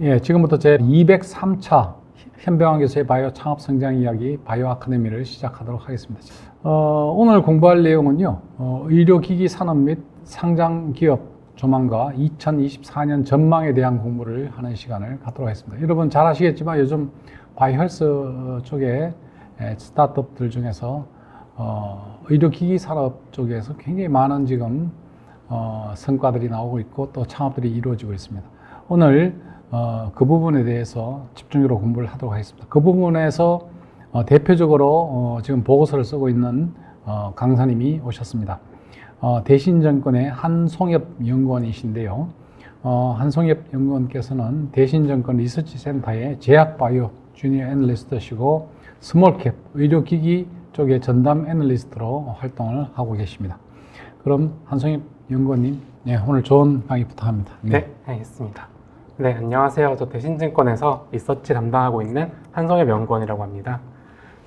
예, 지금부터 제 203차 현병환 교수의 바이오 창업 성장 이야기 바이오 아카데미를 시작하도록 하겠습니다. 오늘 공부할 내용은요, 의료기기 산업 및 상장 기업 조망과 2024년 전망에 대한 공부를 하는 시간을 갖도록 하겠습니다. 여러분 잘 아시겠지만 요즘 바이오 헬스 쪽에 스타트업들 중에서 의료기기 산업 쪽에서 굉장히 많은 지금 성과들이 나오고 있고 또 창업들이 이루어지고 있습니다. 오늘 그 부분에 대해서 집중적으로 공부를 하도록 하겠습니다. 그 부분에서 대표적으로 지금 보고서를 쓰고 있는 강사님이 오셨습니다. 대신증권의 한송엽 연구원이신데요. 한송엽 연구원께서는 대신증권 리서치센터의 제약바이오 주니어 애널리스트시고 스몰캡 의료기기 쪽의 전담 애널리스트로 활동을 하고 계십니다. 그럼 한송엽 연구원님, 네, 오늘 좋은 강의 부탁합니다. 네, 알겠습니다. 네, 안녕하세요. 저 대신증권에서 리서치 담당하고 있는 한송엽 연구원이라고 합니다.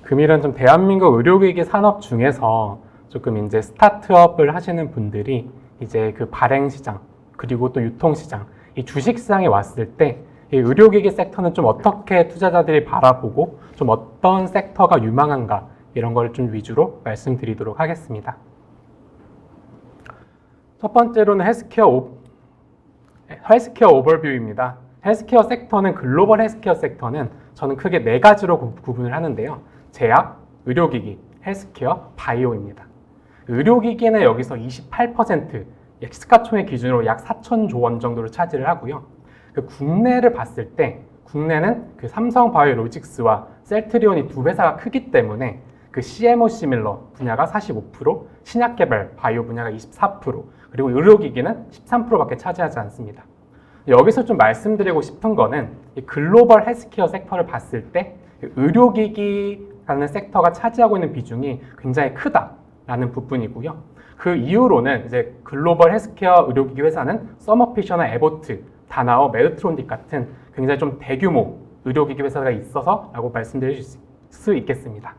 금일은 좀 대한민국 의료기기 산업 중에서 조금 이제 스타트업을 하시는 분들이 이제 그 발행 시장 그리고 또 유통 시장, 이 주식 시장에 왔을 때 이 의료기기 섹터는 좀 어떻게 투자자들이 바라보고 좀 어떤 섹터가 유망한가 이런 걸 좀 위주로 말씀드리도록 하겠습니다. 첫 번째로는 헬스케어 오버뷰입니다. 헬스케어 섹터는 글로벌 헬스케어 섹터는 저는 크게 네 가지로 구분을 하는데요. 제약, 의료기기, 헬스케어, 바이오입니다. 의료기기는 여기서 28%, 시가총액 기준으로 약 4천조 원 정도를 차지를 하고요. 그 국내를 봤을 때 국내는 그 삼성바이오로직스와 셀트리온이 두 회사가 크기 때문에 그 CMO 시밀러 분야가 45%, 신약개발 바이오 분야가 24%, 그리고 의료기기는 13%밖에 차지하지 않습니다. 여기서 좀 말씀드리고 싶은 거는 이 글로벌 헬스케어 섹터를 봤을 때 의료기기라는 섹터가 차지하고 있는 비중이 굉장히 크다라는 부분이고요. 그 이유로는 이제 글로벌 헬스케어 의료기기 회사는 서머피셔나 에보트, 다나오, 메드트론틱 같은 굉장히 좀 대규모 의료기기 회사가 있어서라고 말씀드릴 수 있겠습니다.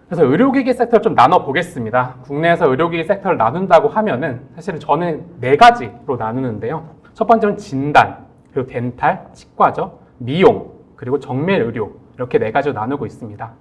그래서 의료기기 섹터를 좀 나눠보겠습니다. 국내에서 의료기기 섹터를 나눈다고 하면은 사실은 저는 네 가지로 나누는데요. 첫 번째는 진단, 그리고 덴탈, 치과죠, 미용, 그리고 정밀의료 이렇게 네 가지로 나누고 있습니다.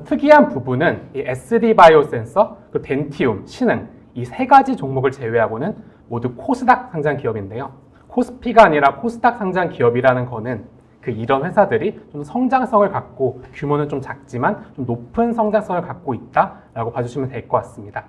특이한 부분은 이 SD 바이오센서, 그리고 덴티움, 신흥 이 세 가지 종목을 제외하고는 모두 코스닥 상장 기업인데요. 코스피가 아니라 코스닥 상장 기업이라는 거는 이런 회사들이 좀 성장성을 갖고 규모는 좀 작지만 좀 높은 성장성을 갖고 있다라고 봐주시면 될 것 같습니다.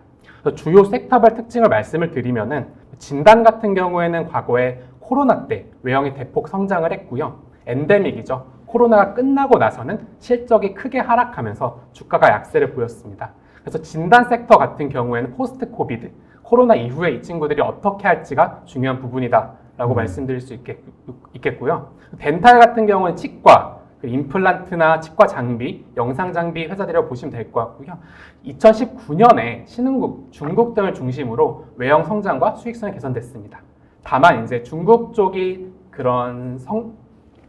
주요 섹터별 특징을 말씀을 드리면은 진단 같은 경우에는 과거에 코로나 때 외형이 대폭 성장을 했고요. 엔데믹이죠. 코로나가 끝나고 나서는 실적이 크게 하락하면서 주가가 약세를 보였습니다. 그래서 진단 섹터 같은 경우에는 포스트 코비드, 코로나 이후에 이 친구들이 어떻게 할지가 중요한 부분이다라고 말씀드릴 수 있겠고요. 덴탈 같은 경우는 치과, 임플란트나 치과 장비, 영상 장비 회사들이라고 보시면 될 것 같고요. 2019년에 신흥국, 중국 등을 중심으로 외형 성장과 수익성이 개선됐습니다. 다만 이제 중국 쪽이 그런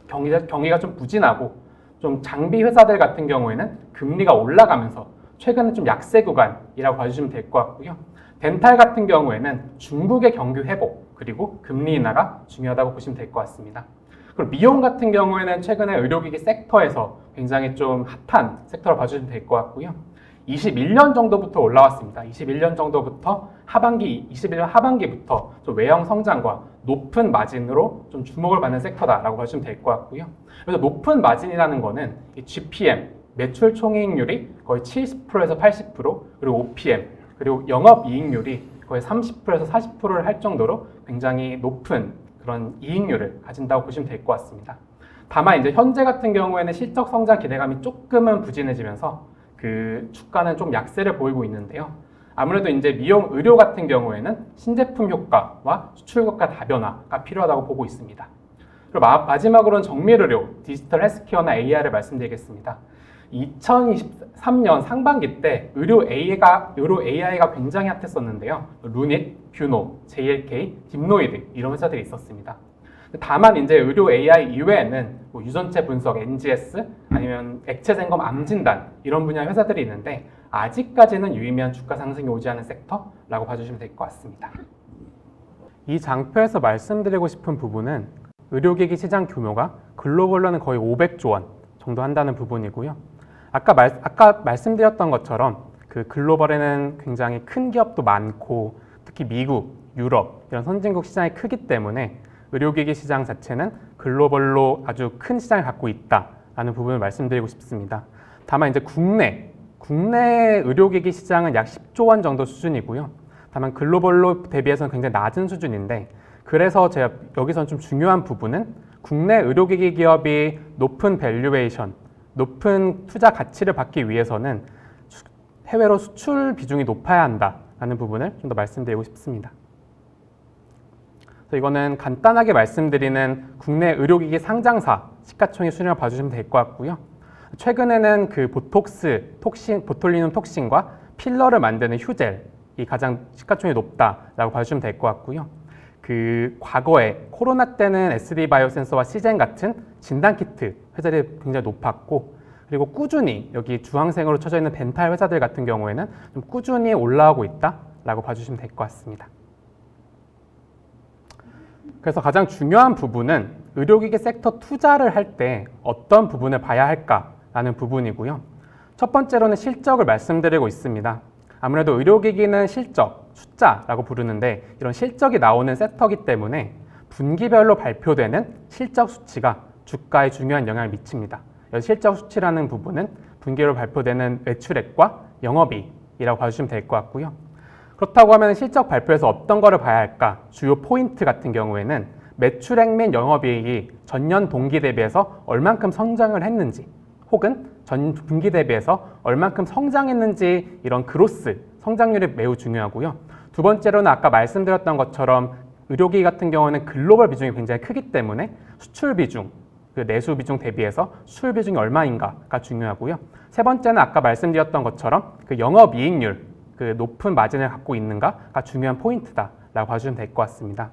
경기가 좀 부진하고 좀 장비 회사들 같은 경우에는 금리가 올라가면서 최근에 좀 약세 구간이라고 봐주시면 될 것 같고요. 덴탈 같은 경우에는 중국의 경기 회복 그리고 금리 인하가 중요하다고 보시면 될 것 같습니다. 그리고 미용 같은 경우에는 최근에 의료기기 섹터에서 굉장히 좀 핫한 섹터로 봐주시면 될 것 같고요. 21년 정도부터 올라왔습니다. 21년 정도부터 21년 하반기부터 좀 외형 성장과 높은 마진으로 좀 주목을 받는 섹터다라고 봐주시면 될 것 같고요. 그래서 높은 마진이라는 거는 이 GPM, 매출 총이익률이 거의 70%에서 80%, 그리고 OPM, 그리고 영업이익률이 거의 30%에서 40%를 할 정도로 굉장히 높은 그런 이익률을 가진다고 보시면 될 것 같습니다. 다만 이제 현재 같은 경우에는 실적 성장 기대감이 조금은 부진해지면서 그 주가는 좀 약세를 보이고 있는데요. 아무래도 이제 미용 의료 같은 경우에는 신제품 효과와 수출 효과 다변화가 필요하다고 보고 있습니다. 그리고 마지막으로는 정밀의료, 디지털 헬스케어나 AI를 말씀드리겠습니다. 2023년 상반기 때 의료 AI가 굉장히 핫했었는데요. 루닛, 뷰노, JLK, 딥노이드 이런 회사들이 있었습니다. 다만 이제 의료 AI 이외에는 뭐 유전체 분석, NGS 아니면 액체 점검, 암 진단 이런 분야의 회사들이 있는데 아직까지는 유의미한 주가 상승이 오지 않은 섹터라고 봐주시면 될 것 같습니다. 이 장표에서 말씀드리고 싶은 부분은 의료기기 시장 규모가 글로벌로는 거의 500조 원 정도 한다는 부분이고요. 아까 말씀드렸던 것처럼 그 글로벌에는 굉장히 큰 기업도 많고 특히 미국, 유럽 이런 선진국 시장이 크기 때문에 의료기기 시장 자체는 글로벌로 아주 큰 시장을 갖고 있다라는 부분을 말씀드리고 싶습니다. 다만 이제 국내 의료기기 시장은 약 10조 원 정도 수준이고요. 다만 글로벌로 대비해서는 굉장히 낮은 수준인데 그래서 제가 여기서는 좀 중요한 부분은 국내 의료기기 기업이 높은 밸류에이션, 높은 투자 가치를 받기 위해서는 해외로 수출 비중이 높아야 한다라는 부분을 좀 더 말씀드리고 싶습니다. 그래서 이거는 간단하게 말씀드리는 국내 의료기기 상장사 시가총액 순위를 봐주시면 될 것 같고요. 최근에는 그 보톡스, 보톨리눔 톡신과 필러를 만드는 휴젤이 가장 시가총액이 높다라고 봐주시면 될 것 같고요. 그 과거에 코로나 때는 SD 바이오센서와 시젠 같은 진단키트 회사들이 굉장히 높았고 그리고 꾸준히 여기 주황색으로 쳐져 있는 덴탈 회사들 같은 경우에는 좀 꾸준히 올라오고 있다라고 봐주시면 될 것 같습니다. 그래서 가장 중요한 부분은 의료기기 섹터 투자를 할 때 어떤 부분을 봐야 할까라는 부분이고요. 첫 번째로는 실적을 말씀드리고 있습니다. 아무래도 의료기기는 실적, 숫자라고 부르는데 이런 실적이 나오는 섹터이기 때문에 분기별로 발표되는 실적 수치가 주가에 중요한 영향을 미칩니다. 실적 수치라는 부분은 분기별로 발표되는 매출액과 영업이익이라고 봐주시면 될 것 같고요. 그렇다고 하면 실적 발표에서 어떤 거를 봐야 할까? 주요 포인트 같은 경우에는 매출액 및 영업이익이 전년 동기 대비해서 얼만큼 성장을 했는지 혹은 전 분기 대비해서 얼만큼 성장했는지 이런 그로스, 성장률이 매우 중요하고요. 두 번째로는 아까 말씀드렸던 것처럼 의료기기 같은 경우는 글로벌 비중이 굉장히 크기 때문에 수출 비중, 그 내수 비중 대비해서 수출 비중이 얼마인가가 중요하고요. 세 번째는 아까 말씀드렸던 것처럼 그 영업이익률, 그 높은 마진을 갖고 있는가가 중요한 포인트다라고 봐주시면 될 것 같습니다.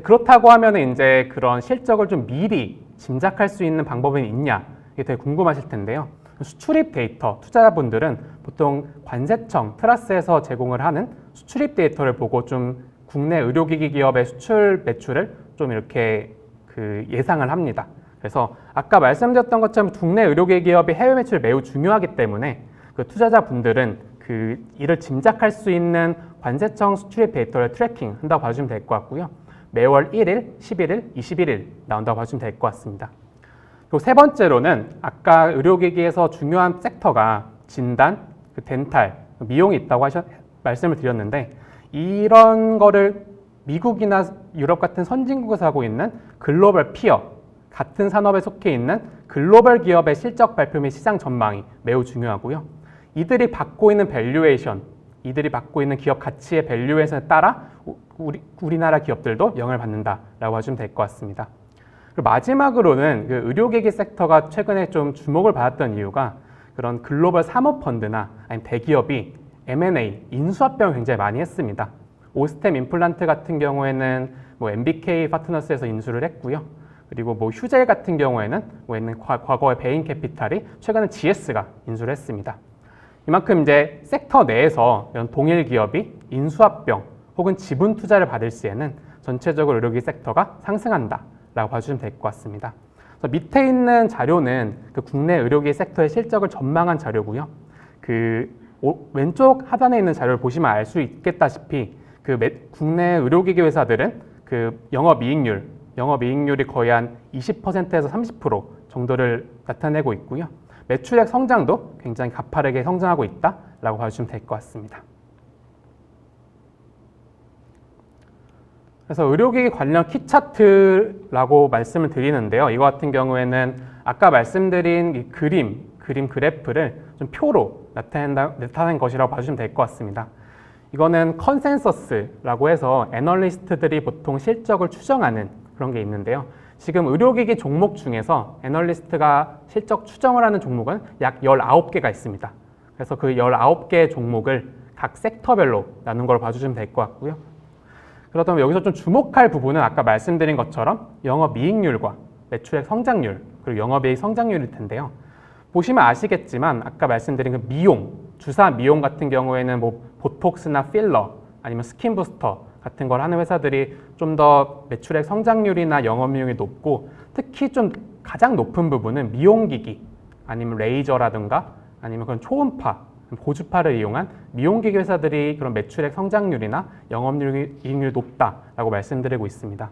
그렇다고 하면 이제 그런 실적을 좀 미리 짐작할 수 있는 방법은 있냐? 이게 되게 궁금하실 텐데요. 수출입 데이터, 투자자분들은 보통 관세청, 트라스에서 제공을 하는 수출입 데이터를 보고 좀 국내 의료기기 기업의 수출 매출을 좀 이렇게 그 예상을 합니다. 그래서 아까 말씀드렸던 것처럼 국내 의료기기 기업이 해외 매출이 매우 중요하기 때문에 그 투자자분들은 그 이를 짐작할 수 있는 관세청 수출입 데이터를 트래킹 한다고 봐주시면 될 것 같고요. 매월 1일, 11일, 21일 나온다고 봐주시면 될 것 같습니다. 그리고 세 번째로는 아까 의료기기에서 중요한 섹터가 진단, 덴탈, 미용이 있다고 말씀을 드렸는데 이런 거를 미국이나 유럽 같은 선진국에서 하고 있는 글로벌 피어, 같은 산업에 속해 있는 글로벌 기업의 실적 발표 및 시장 전망이 매우 중요하고요. 이들이 받고 있는 밸류에이션, 이들이 받고 있는 기업 가치의 밸류에이션에 따라 우리나라 기업들도 영향을 받는다라고 하시면 될 것 같습니다. 그리고 마지막으로는 그 의료기기 섹터가 최근에 좀 주목을 받았던 이유가 그런 글로벌 사모펀드나 아니면 대기업이 M&A, 인수합병을 굉장히 많이 했습니다. 오스템 임플란트 같은 경우에는 뭐 MBK 파트너스에서 인수를 했고요. 그리고 뭐 휴젤 같은 경우에는 과거의 베인 캐피탈이 최근에 GS가 인수를 했습니다. 이만큼 이제 sek터 내에서 이런 동일 기업이 인수합병 혹은 지분 투자를 받을 시에는 전체적으로 의료기기 섹터가 상승한다라고 봐주시면 될 것 같습니다. 그래서 밑에 있는 자료는 그 국내 의료기기 섹터의 실적을 전망한 자료고요. 그 왼쪽 하단에 있는 자료를 보시면 알 수 있겠다시피 그 국내 의료기기 회사들은 그 영업이익률이 거의 한 20%에서 30% 정도를 나타내고 있고요. 매출액 성장도 굉장히 가파르게 성장하고 있다라고 봐주시면 될 것 같습니다. 그래서 의료기기 관련 키차트라고 말씀을 드리는데요. 이거 같은 경우에는 아까 말씀드린 이 그림 그래프를 좀 표로 나타낸 것이라고 봐주시면 될 것 같습니다. 이거는 컨센서스라고 해서 애널리스트들이 보통 실적을 추정하는 그런 게 있는데요. 지금 의료기기 종목 중에서 애널리스트가 실적 추정을 하는 종목은 약 19개가 있습니다. 그래서 그 19개 종목을 각 섹터별로 나눈 걸 봐주시면 될 것 같고요. 그렇다면 여기서 좀 주목할 부분은 아까 말씀드린 것처럼 영업이익률과 매출액 성장률 그리고 영업이익 성장률일 텐데요. 보시면 아시겠지만 아까 말씀드린 그 미용, 주사 미용 같은 경우에는 뭐 보톡스나 필러 아니면 스킨 부스터 같은 걸 하는 회사들이 좀 더 매출액 성장률이나 영업이익이 높고, 특히 좀 가장 높은 부분은 미용기기 아니면 레이저라든가 아니면 그런 초음파, 고주파를 이용한 미용기기 회사들이 그런 매출액 성장률이나 영업이익률이 높다라고 말씀드리고 있습니다.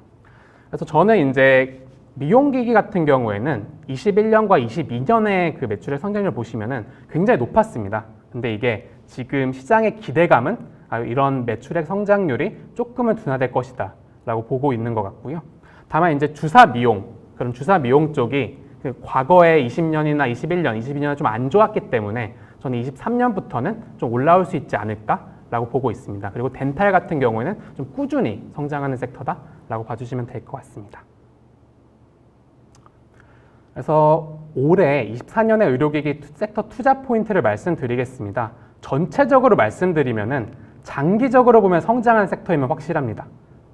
그래서 저는 이제 미용기기 같은 경우에는 21년과 22년의 그 매출액 성장률을 보시면은 굉장히 높았습니다. 근데 이게 지금 시장의 기대감은 이런 매출액 성장률이 조금은 둔화될 것이다 라고 보고 있는 것 같고요. 다만 이제 주사 미용, 그런 주사 미용 쪽이 그 과거에 20년이나 21년, 22년은 좀 안 좋았기 때문에 저는 23년부터는 좀 올라올 수 있지 않을까라고 보고 있습니다. 그리고 덴탈 같은 경우에는 좀 꾸준히 성장하는 섹터다라고 봐주시면 될 것 같습니다. 그래서 올해 24년의 의료기기 섹터 투자 포인트를 말씀드리겠습니다. 전체적으로 말씀드리면은 장기적으로 보면 성장하는 섹터이면 확실합니다.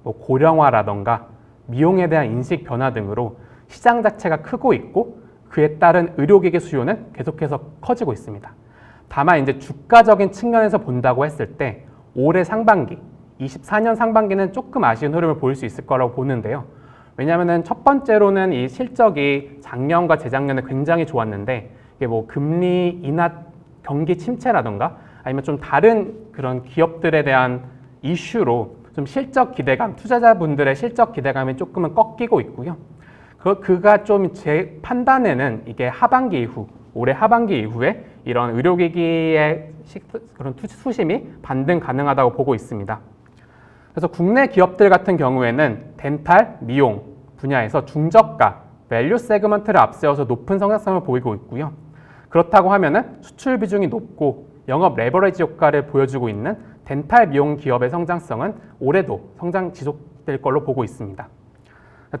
뭐 고령화라던가 미용에 대한 인식 변화 등으로 시장 자체가 크고 있고 그에 따른 의료기기 수요는 계속해서 커지고 있습니다. 다만 이제 주가적인 측면에서 본다고 했을 때 올해 상반기, 24년 상반기는 조금 아쉬운 흐름을 보일 수 있을 거라고 보는데요. 왜냐하면 첫 번째로는 이 실적이 작년과 재작년에 굉장히 좋았는데 이게 뭐 금리 인하 경기 침체라던가 아니면 좀 다른 그런 기업들에 대한 이슈로 좀 실적 기대감, 투자자분들의 실적 기대감이 조금은 꺾이고 있고요. 그가 좀 제 판단에는 이게 하반기 이후, 올해 하반기 이후에 이런 의료기기의 그런 수심이 반등 가능하다고 보고 있습니다. 그래서 국내 기업들 같은 경우에는 덴탈, 미용 분야에서 중저가, 밸류 세그먼트를 앞세워서 높은 성장성을 보이고 있고요. 그렇다고 하면은 수출 비중이 높고 영업 레버리지 효과를 보여주고 있는 덴탈 미용 기업의 성장성은 올해도 성장 지속될 걸로 보고 있습니다.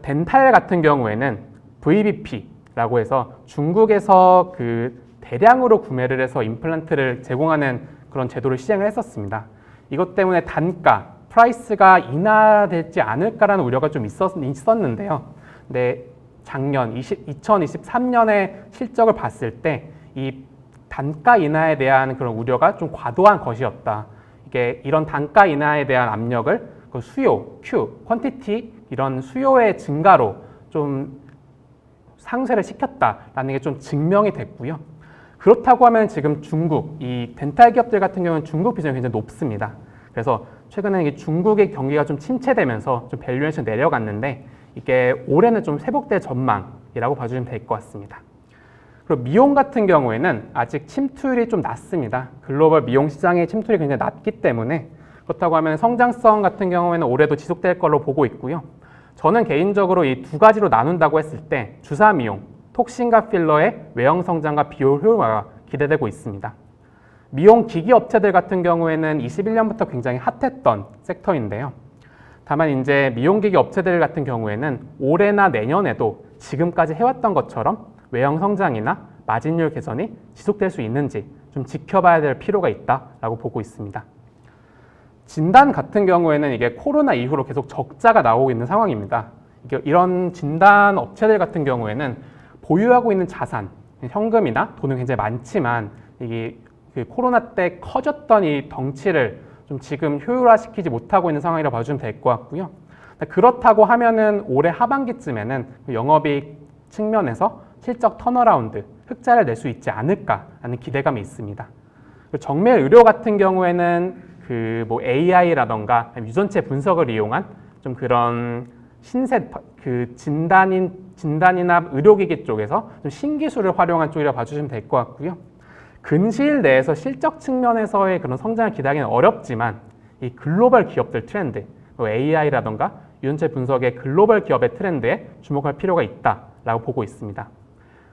덴탈 같은 경우에는 VBP라고 해서 중국에서 그 대량으로 구매를 해서 임플란트를 제공하는 그런 제도를 시행을 했었습니다. 이것 때문에 단가, 프라이스가 인하되지 않을까라는 우려가 좀 있었는데요. 근데 작년 2023년의 실적을 봤을 때 이 단가 인하에 대한 그런 우려가 좀 과도한 것이었다. 이게 이런 단가 인하에 대한 압력을 그 수요, Q, 퀀티티 이런 수요의 증가로 좀 상쇄를 시켰다라는 게 좀 증명이 됐고요. 그렇다고 하면 지금 중국, 이 덴탈 기업들 같은 경우는 중국 비중이 굉장히 높습니다. 그래서 최근에 이게 중국의 경기가 좀 침체되면서 좀 밸류에이션 내려갔는데 이게 올해는 좀 회복될 전망이라고 봐주시면 될 것 같습니다. 그리고 미용 같은 경우에는 아직 침투율이 좀 낮습니다. 글로벌 미용 시장의 침투율이 굉장히 낮기 때문에 그렇다고 하면 성장성 같은 경우에는 올해도 지속될 걸로 보고 있고요. 저는 개인적으로 이 두 가지로 나눈다고 했을 때 주사 미용, 톡신과 필러의 외형 성장과 비효 효과가 기대되고 있습니다. 미용 기기 업체들 같은 경우에는 21년부터 굉장히 핫했던 섹터인데요. 다만 이제 미용 기기 업체들 같은 경우에는 올해나 내년에도 지금까지 해왔던 것처럼 외형 성장이나 마진율 개선이 지속될 수 있는지 좀 지켜봐야 될 필요가 있다라고 보고 있습니다. 진단 같은 경우에는 이게 코로나 이후로 계속 적자가 나오고 있는 상황입니다. 이런 진단 업체들 같은 경우에는 보유하고 있는 자산, 현금이나 돈은 굉장히 많지만 이게 그 코로나 때 커졌던 이 덩치를 좀 지금 효율화시키지 못하고 있는 상황이라고 봐주면 될 것 같고요. 그렇다고 하면은 올해 하반기쯤에는 영업이익 측면에서 실적 턴어라운드, 흑자를 낼 수 있지 않을까라는 기대감이 있습니다. 정밀 의료 같은 경우에는 그 뭐 AI라던가 유전체 분석을 이용한 좀 그런 신세 그 진단이나 의료기기 쪽에서 좀 신기술을 활용한 쪽이라 봐주시면 될 것 같고요. 근시일 내에서 실적 측면에서의 그런 성장을 기대하기는 어렵지만 이 글로벌 기업들 트렌드, 뭐 AI라던가 유전체 분석의 글로벌 기업의 트렌드에 주목할 필요가 있다라고 보고 있습니다.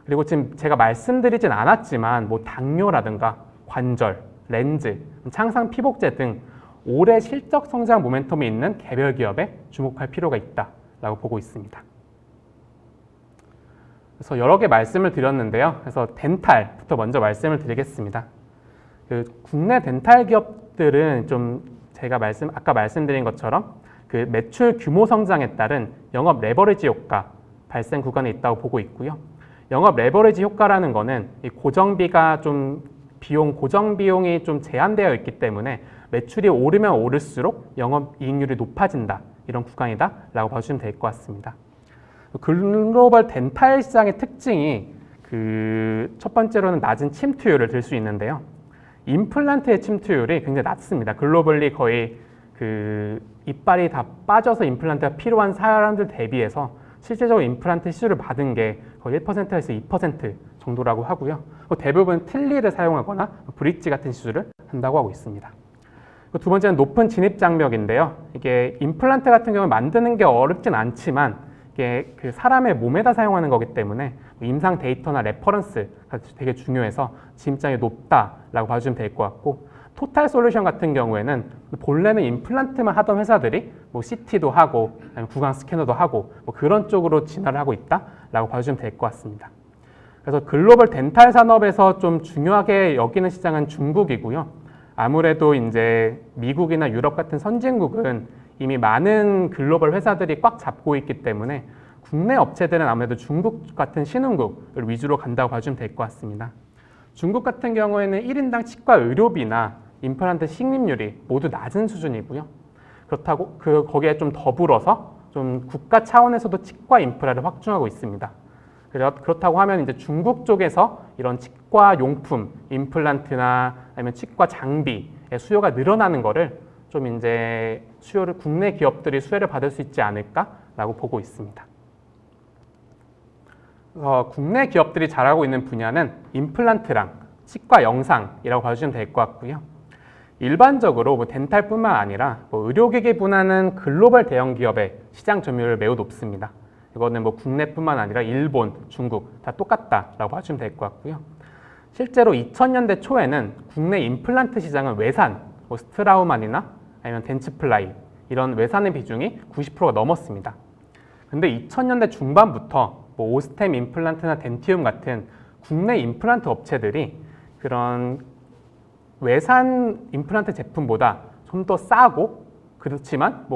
그리고 지금 제가 말씀드리진 않았지만 뭐 당뇨라든가 관절, 렌즈, 창상 피복제 등 올해 실적 성장 모멘텀이 있는 개별 기업에 주목할 필요가 있다라고 보고 있습니다. 그래서 여러 개 말씀을 드렸는데요. 그래서 덴탈부터 먼저 말씀을 드리겠습니다. 그 국내 덴탈 기업들은 좀 제가 아까 말씀드린 것처럼 그 매출 규모 성장에 따른 영업 레버리지 효과 발생 구간에 있다고 보고 있고요. 영업 레버리지 효과라는 거는 이 고정 비용이 좀 제한되어 있기 때문에 매출이 오르면 오를수록 영업이익률이 높아진다. 이런 구간이다라고 봐주시면 될 것 같습니다. 글로벌 덴탈 시장의 특징이 첫 번째로는 낮은 침투율을 들 수 있는데요. 임플란트의 침투율이 굉장히 낮습니다. 글로벌리 거의 이빨이 다 빠져서 임플란트가 필요한 사람들 대비해서 실제적으로 임플란트 시술을 받은 게 거의 1%에서 2% 정도라고 하고요. 대부분 틀니를 사용하거나 브릿지 같은 시술을 한다고 하고 있습니다. 두 번째는 높은 진입 장벽인데요. 이게 임플란트 같은 경우는 만드는 게 어렵진 않지만 이게 사람의 몸에다 사용하는 거기 때문에 임상 데이터나 레퍼런스가 되게 중요해서 진입장이 높다라고 봐주시면 될 것 같고, 토탈 솔루션 같은 경우에는 본래는 임플란트만 하던 회사들이 CT도 하고 아니면 구강 스캐너도 하고 그런 쪽으로 진화를 하고 있다라고 봐주시면 될 것 같습니다. 그래서 글로벌 덴탈 산업에서 좀 중요하게 여기는 시장은 중국이고요. 아무래도 이제 미국이나 유럽 같은 선진국은 이미 많은 글로벌 회사들이 꽉 잡고 있기 때문에 국내 업체들은 아무래도 중국 같은 신흥국을 위주로 간다고 봐주면 될 것 같습니다. 중국 같은 경우에는 1인당 치과 의료비나 임플란트 식립률이 모두 낮은 수준이고요. 그렇다고 거기에 좀 더불어서 좀 국가 차원에서도 치과 인프라를 확충하고 있습니다. 그렇다고 하면 이제 중국 쪽에서 이런 치과 용품, 임플란트나 아니면 치과 장비의 수요가 늘어나는 거를 좀 이제 국내 기업들이 수혜를 받을 수 있지 않을까라고 보고 있습니다. 그래서 국내 기업들이 잘하고 있는 분야는 임플란트랑 치과 영상이라고 봐주시면 될 것 같고요. 일반적으로 덴탈뿐만 아니라 의료기기 분야는 글로벌 대형 기업의 시장 점유율이 매우 높습니다. 이거는 국내뿐만 아니라 일본, 중국 다 똑같다라고 봐주시면 될 것 같고요. 실제로 2000년대 초에는 국내 임플란트 시장은 외산, 스트라우만이나 아니면 덴츠플라이 이런 외산의 비중이 90%가 넘었습니다. 근데 2000년대 중반부터 오스템 임플란트나 덴티움 같은 국내 임플란트 업체들이 그런 외산 임플란트 제품보다 좀 더 싸고 그렇지만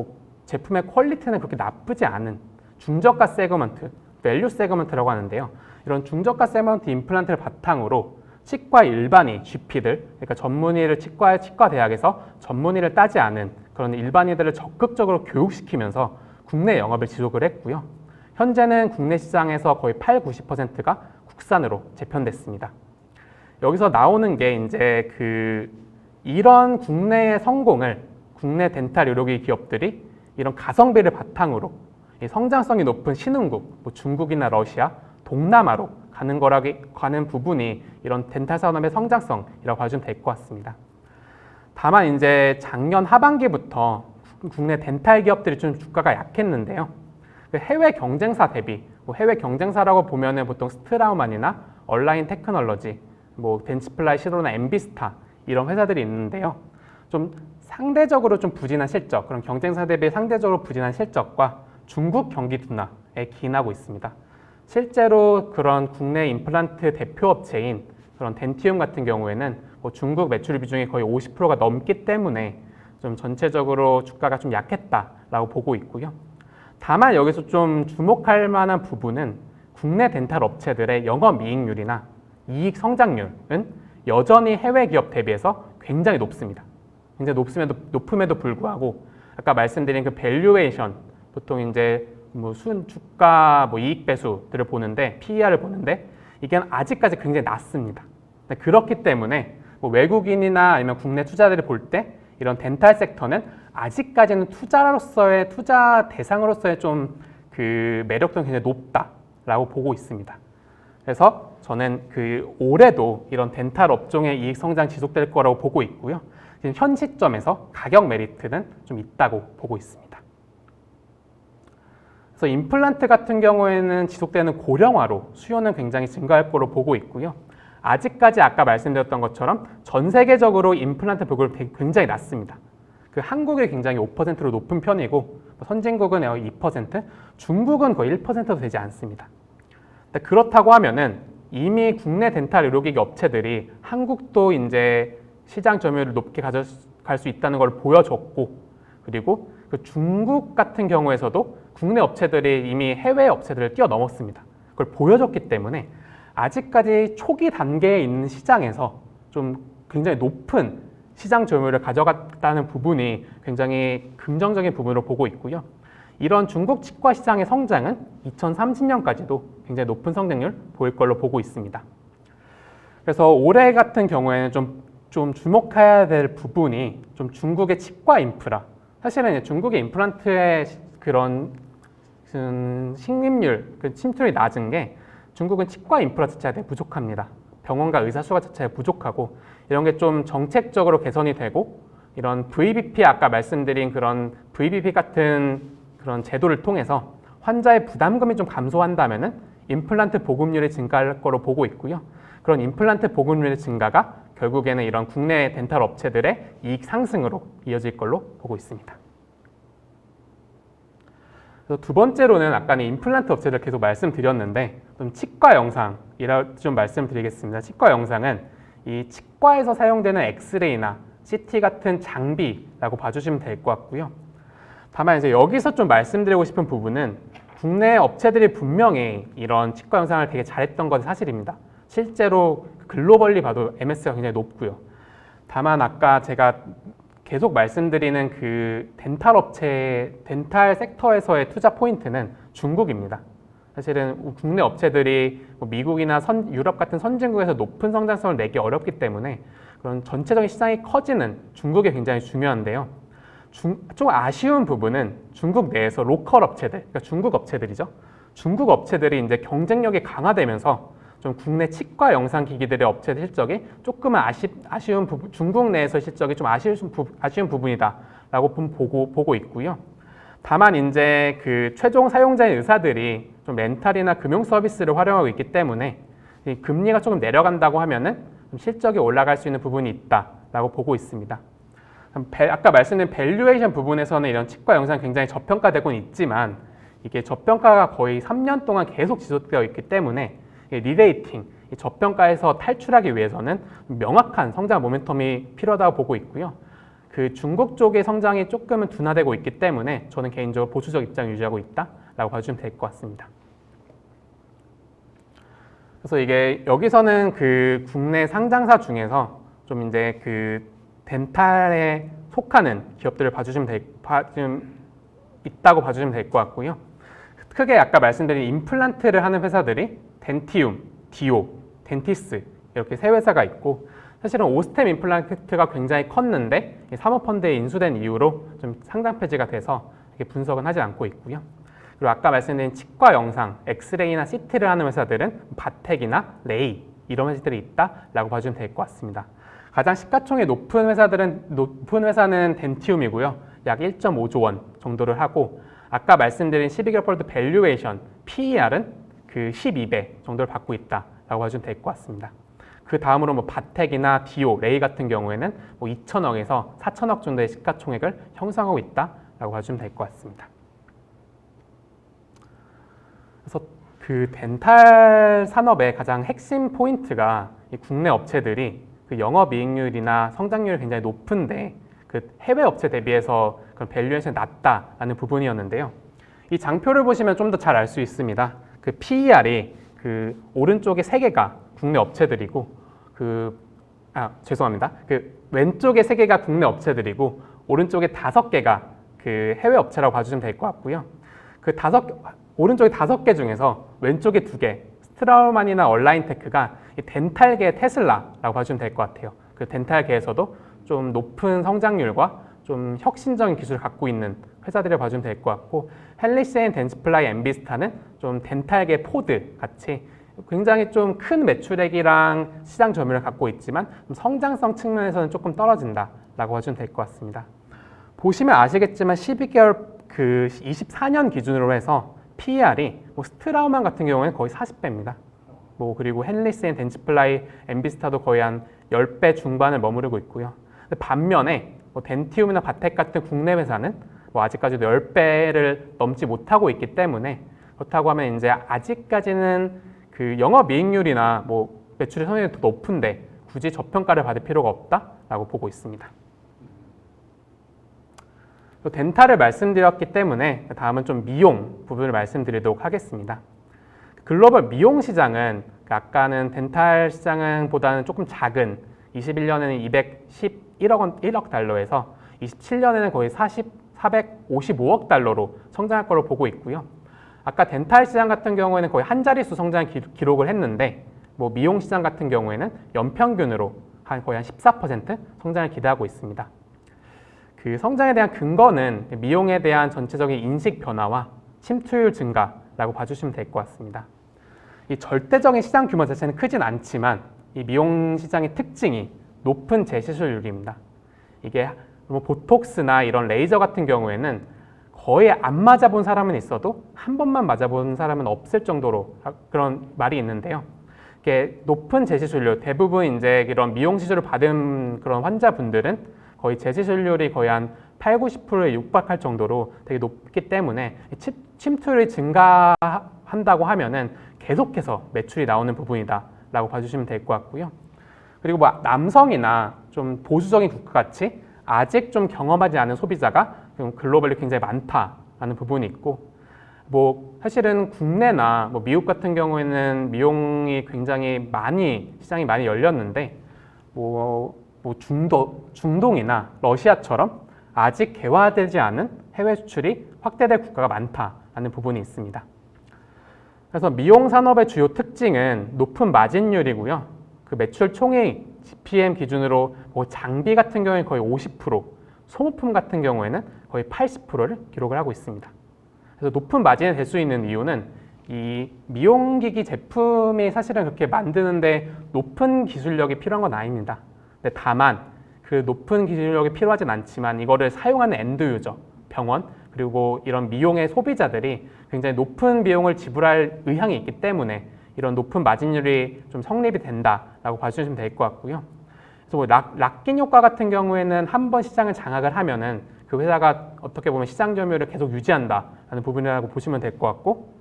제품의 퀄리티는 그렇게 나쁘지 않은 중저가 세그먼트, 밸류 세그먼트라고 하는데요. 이런 중저가 세그먼트 임플란트를 바탕으로 치과 일반의 GP들, 그러니까 전문의를 치과 대학에서 전문의를 따지 않은 그런 일반의들을 적극적으로 교육시키면서 국내 영업을 지속을 했고요. 현재는 국내 시장에서 거의 80-90%가 국산으로 재편됐습니다. 여기서 나오는 게 이제 이런 국내의 성공을 국내 덴탈 의료기 기업들이 이런 가성비를 바탕으로 성장성이 높은 신흥국, 중국이나 러시아, 동남아로 가는 부분이 이런 덴탈 산업의 성장성이라고 봐주면 될 것 같습니다. 다만 이제 작년 하반기부터 국내 덴탈 기업들이 좀 주가가 약했는데요. 해외 경쟁사 대비, 해외 경쟁사라고 보면은 보통 스트라우만이나 얼라인 테크놀로지, 덴츠플라이 시로나 엠비스타 이런 회사들이 있는데요. 좀 상대적으로 좀 부진한 실적, 그런 경쟁사 대비 상대적으로 부진한 실적과 중국 경기 둔화에 기인하고 있습니다. 실제로 그런 국내 임플란트 대표 업체인 그런 덴티움 같은 경우에는 중국 매출 비중이 거의 50%가 넘기 때문에 좀 전체적으로 주가가 좀 약했다라고 보고 있고요. 다만 여기서 좀 주목할 만한 부분은 국내 덴탈 업체들의 영업이익률이나 이익 성장률은 여전히 해외 기업 대비해서 굉장히 높습니다. 굉장히 높음에도 불구하고 아까 말씀드린 밸류에이션, 보통 이제 주가 이익 배수들을 보는데 PER을 보는데 이게 아직까지 굉장히 낮습니다. 그렇기 때문에 외국인이나 아니면 국내 투자들이 볼 때 이런 덴탈 섹터는 아직까지는 투자 대상으로서의 좀 매력도는 굉장히 높다라고 보고 있습니다. 그래서 저는 올해도 이런 덴탈 업종의 이익 성장 지속될 거라고 보고 있고요. 지금 현 시점에서 가격 메리트는 좀 있다고 보고 있습니다. 그래서 임플란트 같은 경우에는 지속되는 고령화로 수요는 굉장히 증가할 거로 보고 있고요. 아직까지 아까 말씀드렸던 것처럼 전 세계적으로 임플란트 보급률이 굉장히 낮습니다. 한국이 굉장히 5%로 높은 편이고 선진국은 2%, 중국은 거의 1%도 되지 않습니다. 그렇다고 하면은 이미 국내 덴탈 의료기기 업체들이 한국도 이제 시장 점유율을 높게 가져갈 수 있다는 걸 보여줬고, 그리고 중국 같은 경우에서도 국내 업체들이 이미 해외 업체들을 뛰어넘었습니다. 그걸 보여줬기 때문에 아직까지 초기 단계에 있는 시장에서 좀 굉장히 높은 시장 점유율을 가져갔다는 부분이 굉장히 긍정적인 부분으로 보고 있고요. 이런 중국 치과 시장의 성장은 2030년까지도 굉장히 높은 성장률 보일 걸로 보고 있습니다. 그래서 올해 같은 경우에는 좀 주목해야 될 부분이 좀 중국의 치과 인프라. 사실은 중국의 임플란트의 그런 식립률, 그 침투율이 낮은 게 중국은 치과 인프라 자체가 되게 부족합니다. 병원과 의사 수가 자체가 부족하고 이런 게 좀 정책적으로 개선이 되고 이런 VBP 아까 말씀드린 그런 VBP 같은 그런 제도를 통해서 환자의 부담금이 좀 감소한다면은 임플란트 보급률이 증가할 거로 보고 있고요. 그런 임플란트 보급률의 증가가 결국에는 이런 국내 덴탈 업체들의 이익 상승으로 이어질 걸로 보고 있습니다. 그래서 두 번째로는 아까는 임플란트 업체들 계속 말씀드렸는데 좀 치과 영상이라 좀 말씀드리겠습니다. 치과 영상은 이 치과에서 사용되는 엑스레이나 CT 같은 장비라고 봐주시면 될 것 같고요. 다만 이제 여기서 좀 말씀드리고 싶은 부분은 국내 업체들이 분명히 이런 치과 영상을 되게 잘했던 건 사실입니다. 실제로 글로벌리 봐도 MS가 굉장히 높고요. 다만 아까 제가 계속 말씀드리는 그 덴탈 업체, 덴탈 섹터에서의 투자 포인트는 중국입니다. 사실은 국내 업체들이 미국이나 유럽 같은 선진국에서 높은 성장성을 내기 어렵기 때문에 그런 전체적인 시장이 커지는 중국이 굉장히 중요한데요. 좀 아쉬운 부분은 중국 내에서 로컬 업체들, 그러니까 중국 업체들이죠. 중국 업체들이 이제 경쟁력이 강화되면서 좀 국내 치과 영상 기기들의 업체들 실적이 조금은 아쉬운 부분, 중국 내에서 실적이 좀 아쉬운 부분이다라고 보고 있고요. 다만 이제 그 최종 사용자인 의사들이 좀 렌탈이나 금융 서비스를 활용하고 있기 때문에 금리가 조금 내려간다고 하면은 좀 실적이 올라갈 수 있는 부분이 있다라고 보고 있습니다. 아까 말씀드린 밸류에이션 부분에서는 이런 치과 영상이 굉장히 저평가되고 있지만 이게 저평가가 거의 3년 동안 계속 지속되어 있기 때문에 리레이팅, 저평가에서 탈출하기 위해서는 명확한 성장 모멘텀이 필요하다고 보고 있고요. 그 중국 쪽의 성장이 조금은 둔화되고 있기 때문에 저는 개인적으로 보수적 입장 유지하고 있다라고 봐주시면 될 것 같습니다. 그래서 이게 여기서는 그 국내 상장사 중에서 좀 이제 그 덴탈에 속하는 기업들을 있다고 봐주시면 될 것 같고요. 크게 아까 말씀드린 임플란트를 하는 회사들이 덴티움, 디오, 덴티스 이렇게 세 회사가 있고 사실은 오스템 임플란트가 굉장히 컸는데 사모펀드에 인수된 이후로 좀 상장 폐지가 돼서 이렇게 분석은 하지 않고 있고요. 그리고 아까 말씀드린 치과 영상, 엑스레이나 CT를 하는 회사들은 바텍이나 레이 이런 회사들이 있다라고 봐주시면 될 것 같습니다. 가장 시가총액 높은 회사는 덴티움이고요. 약 1.5조 원 정도를 하고 아까 말씀드린 12개월 폴드 밸류에이션 PER은 그 12배 정도를 받고 있다라고 봐주시면 될 것 같습니다. 그 다음으로 뭐 바텍이나 디오, 레이 같은 경우에는 뭐 2천억에서 4천억 정도의 시가총액을 형성하고 있다라고 봐주시면 될 것 같습니다. 그래서 그 덴탈 산업의 가장 핵심 포인트가 이 국내 업체들이 그 영업이익률이나 성장률이 굉장히 높은데 그 해외 업체 대비해서 그런 밸류에이션이 낮다라는 부분이었는데요. 이 장표를 보시면 좀 더 잘 알 수 있습니다. 그 PER이 그 오른쪽에 3개가 국내 업체들이고 그 왼쪽에 3개가 국내 업체들이고 오른쪽에 5개가 그 해외 업체라고 봐주시면 될 것 같고요. 그 오른쪽에 5개 중에서 왼쪽에 2개, 스트라우만이나 얼라인테크가 덴탈계의 테슬라라고 봐주시면 될 것 같아요. 그 덴탈계에서도 좀 높은 성장률과 좀 혁신적인 기술을 갖고 있는 회사들을 봐주면 될 것 같고 헬리세인, 덴스플라이, 엠비스타는 좀 덴탈계 포드 같이 굉장히 좀 큰 매출액이랑 시장 점유율을 갖고 있지만 좀 성장성 측면에서는 조금 떨어진다라고 봐주면 될 것 같습니다. 보시면 아시겠지만 12개월 그 24년 기준으로 해서 PER이 뭐 스트라우만 같은 경우에는 거의 40배입니다. 뭐 그리고 헨리세인, 덴스플라이, 엠비스타도 거의 한 10배 중반을 머무르고 있고요. 반면에 뭐 덴티움이나 바텍 같은 국내 회사는 뭐 아직까지도 10배를 넘지 못하고 있기 때문에 그렇다고 하면 이제 아직까지는 그 영업이익률이나 뭐 매출의 성장률이 더 높은데 굳이 저평가를 받을 필요가 없다라고 보고 있습니다. 또 덴탈을 말씀드렸기 때문에 다음은 좀 미용 부분을 말씀드리도록 하겠습니다. 글로벌 미용 시장은 아까는 덴탈 시장은 보다는 조금 작은 21년에는 211억 달러에서 27년에는 거의 455억 달러로 성장할 거로 보고 있고요. 아까 덴탈 시장 같은 경우에는 거의 한 자릿수 성장을 기록을 했는데 뭐 미용 시장 같은 경우에는 연평균으로 거의 한 14% 성장을 기대하고 있습니다. 그 성장에 대한 근거는 미용에 대한 전체적인 인식 변화와 침투율 증가라고 봐주시면 될 것 같습니다. 이 절대적인 시장 규모 자체는 크진 않지만 이 미용 시장의 특징이 높은 재시술률입니다. 이게 뭐 보톡스나 이런 레이저 같은 경우에는 거의 안 맞아본 사람은 있어도 한 번만 맞아본 사람은 없을 정도로 그런 말이 있는데요. 이게 높은 재시술률, 대부분 이제 이런 미용 시술을 받은 그런 환자분들은 거의 재시술률이 거의 한 80-90%에 육박할 정도로 되게 높기 때문에 침투율이 증가한다고 하면은 계속해서 매출이 나오는 부분이다라고 봐주시면 될 것 같고요. 그리고 뭐 남성이나 좀 보수적인 국가같이 아직 좀 경험하지 않은 소비자가 글로벌리 굉장히 많다라는 부분이 있고, 뭐 사실은 국내나 뭐 미국 같은 경우에는 미용이 굉장히 시장이 많이 열렸는데 뭐 중동이나 러시아처럼 아직 개화되지 않은 해외 수출이 확대될 국가가 많다라는 부분이 있습니다. 그래서 미용 산업의 주요 특징은 높은 마진율이고요. 그 매출 총액 GPM 기준으로 뭐 장비 같은 경우에 거의 50%, 소모품 같은 경우에는 거의 80%를 기록을 하고 있습니다. 그래서 높은 마진이 될 수 있는 이유는 이 미용기기 제품이 사실은 그렇게 만드는데 높은 기술력이 필요한 건 아닙니다. 근데 다만 그 높은 기술력이 필요하진 않지만 이거를 사용하는 엔드 유저, 병원, 그리고 이런 미용의 소비자들이 굉장히 높은 비용을 지불할 의향이 있기 때문에 이런 높은 마진율이 좀 성립이 된다라고 봐주시면 될 것 같고요. 그래서 뭐 락인 효과 같은 경우에는 한번 시장을 장악을 하면은 그 회사가 어떻게 보면 시장 점유율을 계속 유지한다라는 부분이라고 보시면 될 것 같고,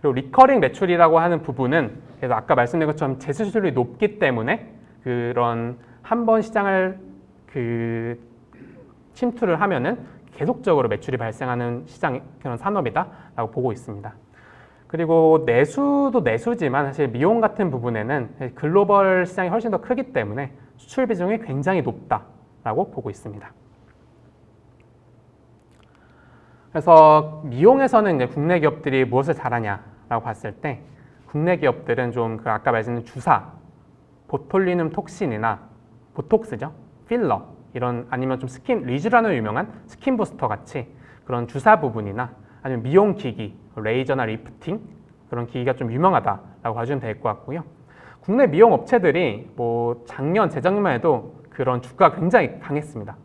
그리고 리커링 매출이라고 하는 부분은 그래서 아까 말씀드린 것처럼 재수술률이 높기 때문에 그런 한번 시장을 침투를 하면은 계속적으로 매출이 발생하는 시장 그런 산업이다라고 보고 있습니다. 그리고 내수도 내수지만 사실 미용 같은 부분에는 글로벌 시장이 훨씬 더 크기 때문에 수출 비중이 굉장히 높다라고 보고 있습니다. 그래서 미용에서는 이제 국내 기업들이 무엇을 잘하냐라고 봤을 때 국내 기업들은 좀 그 아까 말씀드린 주사, 보톨리눔 톡신이나 보톡스죠, 필러 이런 아니면 좀 스킨 리쥬라는 유명한 스킨 부스터 같이 그런 주사 부분이나 아니면 미용 기기, 레이저나 리프팅 그런 기기가 좀 유명하다라고 봐주면 될 것 같고요. 국내 미용 업체들이 뭐 작년, 재작년만 해도 그런 주가가 굉장히 강했습니다.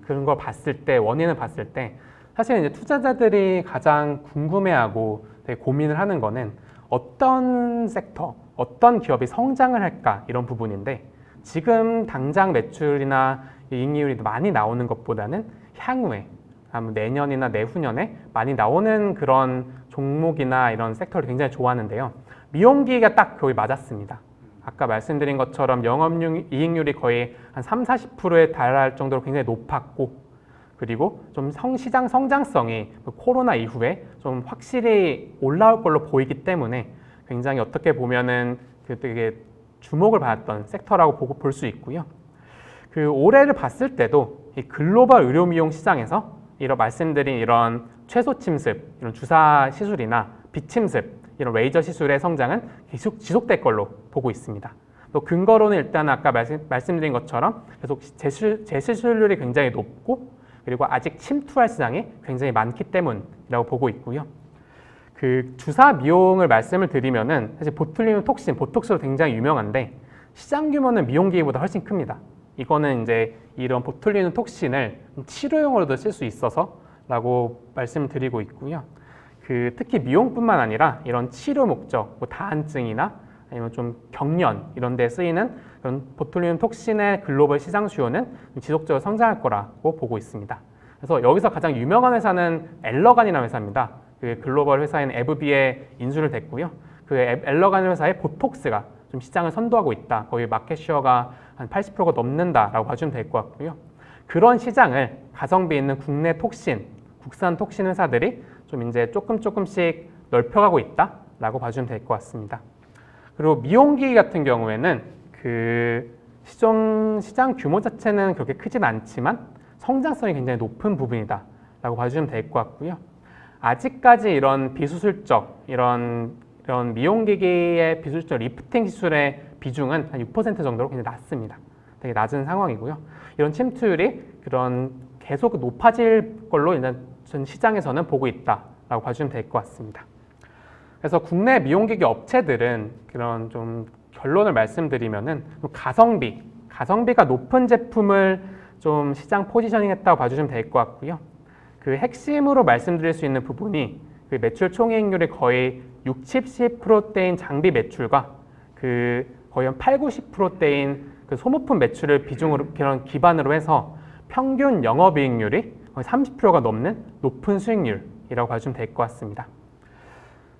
그런 걸 봤을 때 원인을 봤을 때 사실 이제 투자자들이 가장 궁금해하고 되게 고민을 하는 거는 어떤 섹터, 어떤 기업이 성장을 할까 이런 부분인데 지금 당장 매출이나 이익률이 많이 나오는 것보다는 향후에 내년이나 내후년에 많이 나오는 그런 종목이나 이런 섹터를 굉장히 좋아하는데요. 미용기기가 딱 거의 맞았습니다. 아까 말씀드린 것처럼 영업이익률이 거의 한 30-40%에 달할 정도로 굉장히 높았고, 그리고 좀 시장 성장성이 코로나 이후에 좀 확실히 올라올 걸로 보이기 때문에 굉장히 어떻게 보면은 되게 주목을 받았던 섹터라고 볼 수 있고요. 그 올해를 봤을 때도 이 글로벌 의료 미용 시장에서 이런 말씀드린 이런 최소 침습, 이런 주사 시술이나 비침습, 이런 레이저 시술의 성장은 계속 지속될 걸로 보고 있습니다. 또 근거로는 일단 아까 말씀드린 것처럼 계속 재시술률이 굉장히 높고 그리고 아직 침투할 시장이 굉장히 많기 때문이라고 보고 있고요. 그 주사 미용을 말씀을 드리면은 사실 보툴리눔 톡신, 보톡스로 굉장히 유명한데 시장 규모는 미용기기보다 훨씬 큽니다. 이거는 이제 이런 보툴리눔 톡신을 치료용으로도 쓸 수 있어서라고 말씀드리고 있고요. 그 특히 미용뿐만 아니라 이런 치료 목적, 뭐 다한증이나 아니면 좀 경련 이런 데 쓰이는 그런 보툴리눔 톡신의 글로벌 시장 수요는 지속적으로 성장할 거라고 보고 있습니다. 그래서 여기서 가장 유명한 회사는 엘러간이라는 회사입니다. 그 글로벌 회사인 에브비에 인수를 됐고요. 그 엘러간 회사의 보톡스가 좀 시장을 선도하고 있다. 거의 마켓 쉐어가 한 80%가 넘는다라고 봐주면 될 것 같고요. 그런 시장을 가성비 있는 국내 톡신, 국산 톡신 회사들이 좀 이제 조금씩 넓혀가고 있다라고 봐주면 될 것 같습니다. 그리고 미용기기 같은 경우에는 그 시장 규모 자체는 그렇게 크진 않지만 성장성이 굉장히 높은 부분이다 라고 봐주시면 될 것 같고요. 아직까지 이런 비수술적, 이런 미용기기의 비수술적 리프팅 시술의 비중은 한 6% 정도로 굉장히 낮습니다. 되게 낮은 상황이고요. 이런 침투율이 그런 계속 높아질 걸로 일단 전 시장에서는 보고 있다라고 봐주시면 될 것 같습니다. 그래서 국내 미용기기 업체들은 그런 좀 결론을 말씀드리면은 가성비가 높은 제품을 좀 시장 포지셔닝했다고 봐주시면 될 것 같고요. 그 핵심으로 말씀드릴 수 있는 부분이 그 매출 총이익률이 거의 60, 70%대인 장비 매출과 그 거의 한 8, 90%대인 그 소모품 매출을 비중으로 그런 기반으로 해서 평균 영업이익률이 거의 30%가 넘는 높은 수익률이라고 봐주시면 될 것 같습니다.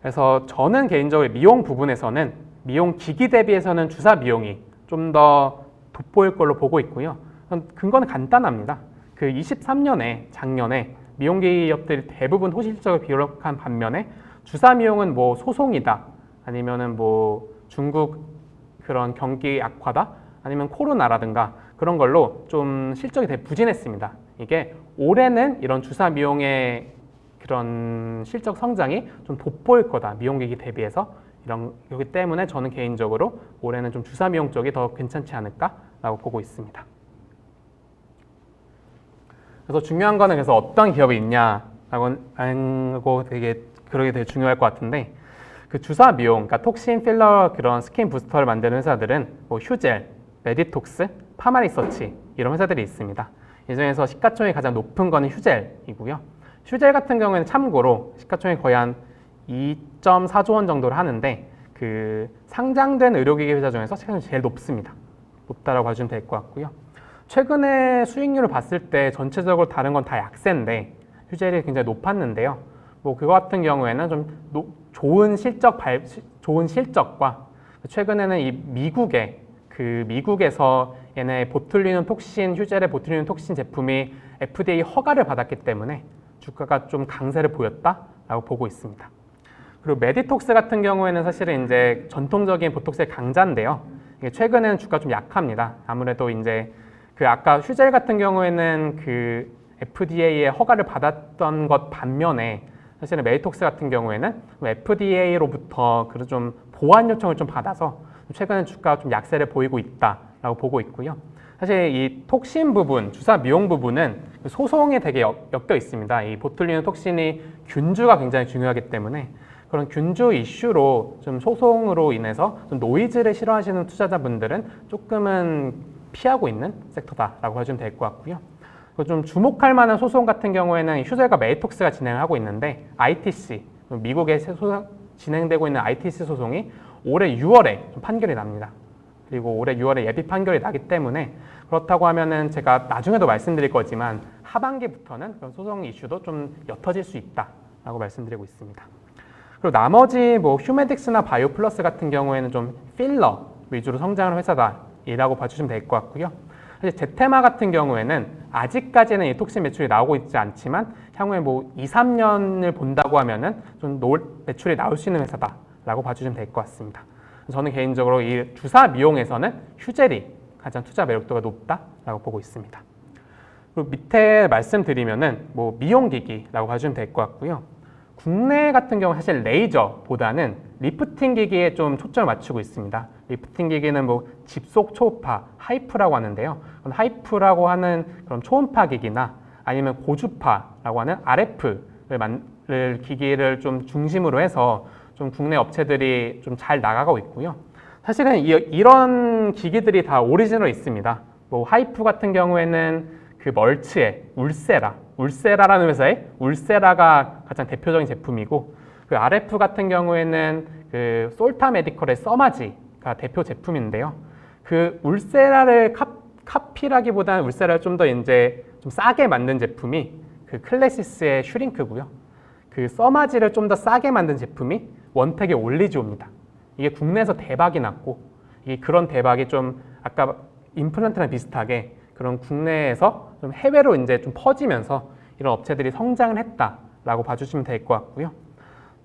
그래서 저는 개인적으로 미용 부분에서는 미용 기기 대비해서는 주사 미용이 좀 더 돋보일 걸로 보고 있고요. 근거는 간단합니다. 그 23년에 작년에 미용기기 기업들이 대부분 호시 실적을 기록한 반면에 주사 미용은 뭐 소송이다, 아니면은 뭐 중국 그런 경기 악화다, 아니면 코로나라든가 그런 걸로 좀 실적이 되게 부진했습니다. 이게 올해는 이런 주사 미용의 그런 실적 성장이 좀 돋보일 거다, 미용기기 대비해서. 이렇기 때문에 저는 개인적으로 올해는 좀 주사 미용 쪽이 더 괜찮지 않을까라고 보고 있습니다. 그래서 중요한 거는 그래서 어떤 기업이 있냐라고 그러게 되게 중요할 것 같은데, 그 주사 미용, 그러니까 톡신, 필러, 그런 스킨 부스터를 만드는 회사들은 뭐 휴젤, 메디톡스, 파마리서치 이런 회사들이 있습니다. 이 중에서 시가총액이 가장 높은 거는 휴젤이고요. 휴젤 같은 경우에는 참고로 시가총액이 거의 한 2.4조 원 정도를 하는데, 그 상장된 의료기기 회사 중에서 제일 높습니다. 높다라고 봐주시면 될 것 같고요. 최근에 수익률을 봤을 때 전체적으로 다른 건 다 약세인데 휴젤이 굉장히 높았는데요. 뭐 그거 같은 경우에는 좀 좋은 실적과 최근에는 이 미국에서 얘네 보툴리눔 톡신, 휴젤의 보툴리눔 톡신 제품이 FDA 허가를 받았기 때문에 주가가 좀 강세를 보였다라고 보고 있습니다. 그리고 메디톡스 같은 경우에는 사실은 이제 전통적인 보톡스의 강자인데요. 이게 최근에는 주가가 좀 약합니다. 아무래도 이제 그 아까 휴젤 같은 경우에는 그 FDA의 허가를 받았던 것 반면에 사실은 메디톡스 같은 경우에는 FDA로부터 그런 좀 보완 요청을 좀 받아서 최근에 주가가 좀 약세를 보이고 있다라고 보고 있고요. 사실 이 톡신 부분, 주사 미용 부분은 소송에 되게 엮여 있습니다. 이 보툴리눔 톡신이 균주가 굉장히 중요하기 때문에 그런 균주 이슈로 좀 소송으로 인해서 좀 노이즈를 싫어하시는 투자자분들은 조금은 피하고 있는 섹터다라고 봐주시면 될 것 같고요. 좀 주목할 만한 소송 같은 경우에는 휴젤과 메디톡스가 진행을 하고 있는데 ITC, 미국에 진행되고 있는 ITC 소송이 올해 6월에 좀 판결이 납니다. 그리고 올해 6월에 예비 판결이 나기 때문에 그렇다고 하면은 제가 나중에도 말씀드릴 거지만 하반기부터는 그런 소송 이슈도 좀 옅어질 수 있다라고 말씀드리고 있습니다. 그리고 나머지 뭐 휴메딕스나 바이오플러스 같은 경우에는 좀 필러 위주로 성장하는 회사다라고 봐주시면 될 것 같고요. 사실 제테마 같은 경우에는 아직까지는 이 톡신 매출이 나오고 있지 않지만 향후에 뭐 2, 3년을 본다고 하면은 좀 매출이 나올 수 있는 회사다라고 봐주시면 될 것 같습니다. 저는 개인적으로 이 주사 미용에서는 휴젤이 가장 투자 매력도가 높다라고 보고 있습니다. 그리고 밑에 말씀드리면은 뭐 미용기기라고 봐주시면 될 것 같고요. 국내 같은 경우 사실 레이저보다는 리프팅 기기에 좀 초점을 맞추고 있습니다. 리프팅 기기는 뭐 집속 초음파, 하이프라고 하는데요. 하이프라고 하는 그런 초음파 기기나 아니면 고주파라고 하는 RF를 기기를 좀 중심으로 해서 좀 국내 업체들이 좀 잘 나가고 있고요. 사실은 이런 기기들이 다 오리지널 있습니다. 뭐 하이프 같은 경우에는 그 멀츠의 울세라라는 회사의 울세라가 가장 대표적인 제품이고, 그 RF 같은 경우에는 그 솔타 메디컬의 써마지가 대표 제품인데요. 그 울세라를 카피라기보다는 울세라를 좀 더 이제 좀 싸게 만든 제품이 그 클래시스의 슈링크고요. 그 써마지를 좀 더 싸게 만든 제품이 원텍의 올리지오입니다. 이게 국내에서 대박이 났고, 이게 그런 대박이 좀 아까 임플란트랑 비슷하게 그런 국내에서 좀 해외로 이제 좀 퍼지면서 이런 업체들이 성장을 했다라고 봐주시면 될 것 같고요.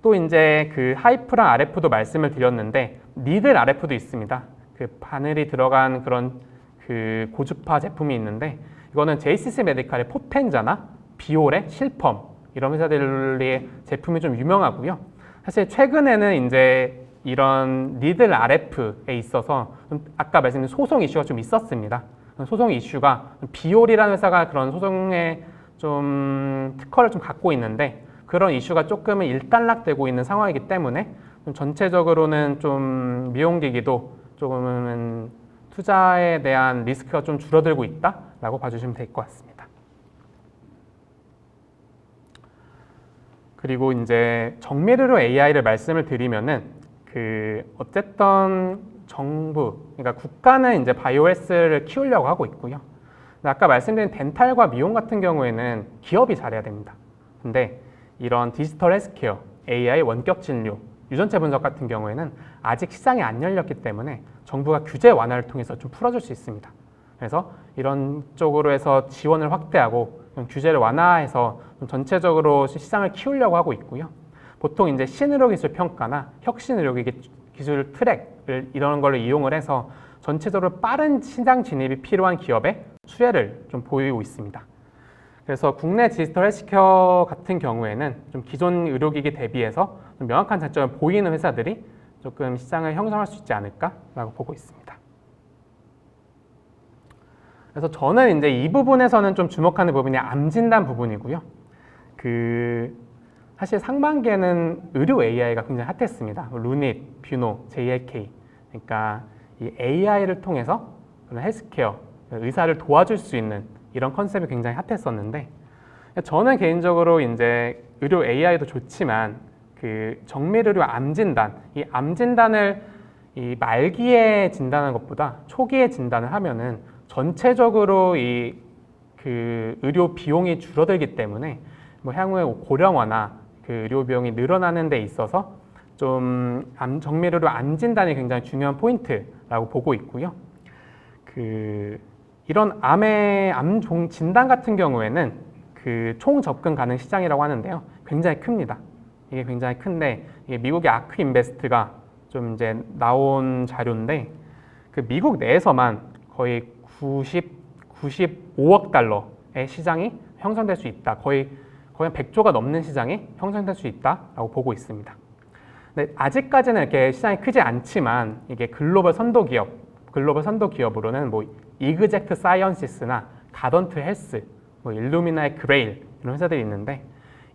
또 이제 그 하이프랑 RF도 말씀을 드렸는데 니들 RF도 있습니다. 그 바늘이 들어간 그런 그 고주파 제품이 있는데 이거는 JCC 메디칼의 포텐자나 비올의 실펌 이런 회사들의 제품이 좀 유명하고요. 사실 최근에는 이제 이런 니들 RF에 있어서 좀 아까 말씀드린 소송 이슈가 좀 있었습니다. 소송 이슈가 비올이라는 회사가 그런 소송에 좀 특허를 좀 갖고 있는데 그런 이슈가 조금은 일단락되고 있는 상황이기 때문에 좀 전체적으로는 좀 미용기기도 조금은 투자에 대한 리스크가 좀 줄어들고 있다라고 봐주시면 될 것 같습니다. 그리고 이제 정밀의료 AI를 말씀을 드리면은 어쨌든 정부, 그러니까 국가는 이제 바이오헬스를 키우려고 하고 있고요. 아까 말씀드린 덴탈과 미용 같은 경우에는 기업이 잘해야 됩니다. 근데 이런 디지털 헬스케어, AI, 원격 진료, 유전체 분석 같은 경우에는 아직 시장이 안 열렸기 때문에 정부가 규제 완화를 통해서 좀 풀어줄 수 있습니다. 그래서 이런 쪽으로 해서 지원을 확대하고 규제를 완화해서 좀 전체적으로 시장을 키우려고 하고 있고요. 보통 이제 신의료 기술 평가나 혁신 의료기기 기술 트랙을 이런 걸 이용을 해서 전체적으로 빠른 시장 진입이 필요한 기업의 수혜를 좀 보이고 있습니다. 그래서 국내 디지털 헬스케어 같은 경우에는 좀 기존 의료기기 대비해서 좀 명확한 장점을 보이는 회사들이 조금 시장을 형성할 수 있지 않을까라고 보고 있습니다. 그래서 저는 이제 이 부분에서는 좀 주목하는 부분이 암 진단 부분이고요. 사실 상반기에는 의료 AI가 굉장히 핫했습니다. 루닛, 뷰노, JLK. 그러니까 이 AI를 통해서 그런 헬스케어, 의사를 도와줄 수 있는 이런 컨셉이 굉장히 핫했었는데 저는 개인적으로 이제 의료 AI도 좋지만 정밀의료 암 진단, 이 암 진단을 이 말기에 진단하는 것보다 초기에 진단을 하면은 전체적으로 의료 비용이 줄어들기 때문에 뭐 향후에 고령화나 의료 비용이 늘어나는 데 있어서 좀 정밀의료 암 진단이 굉장히 중요한 포인트라고 보고 있고요. 이런 암 진단 같은 경우에는 총 접근 가능 시장이라고 하는데요. 굉장히 큽니다. 이게 굉장히 큰데 이게 미국의 아크 인베스트가 좀 이제 나온 자료인데 미국 내에서만 거의 95억 달러의 시장이 형성될 수 있다. 거의 100조가 넘는 시장이 형성될 수 있다라고 보고 있습니다. 근데 아직까지는 이렇게 시장이 크지 않지만 이게 글로벌 선도 기업으로는 뭐 이그젝트 사이언시스나 가던트 헬스, 뭐 일루미나의 그레일 이런 회사들이 있는데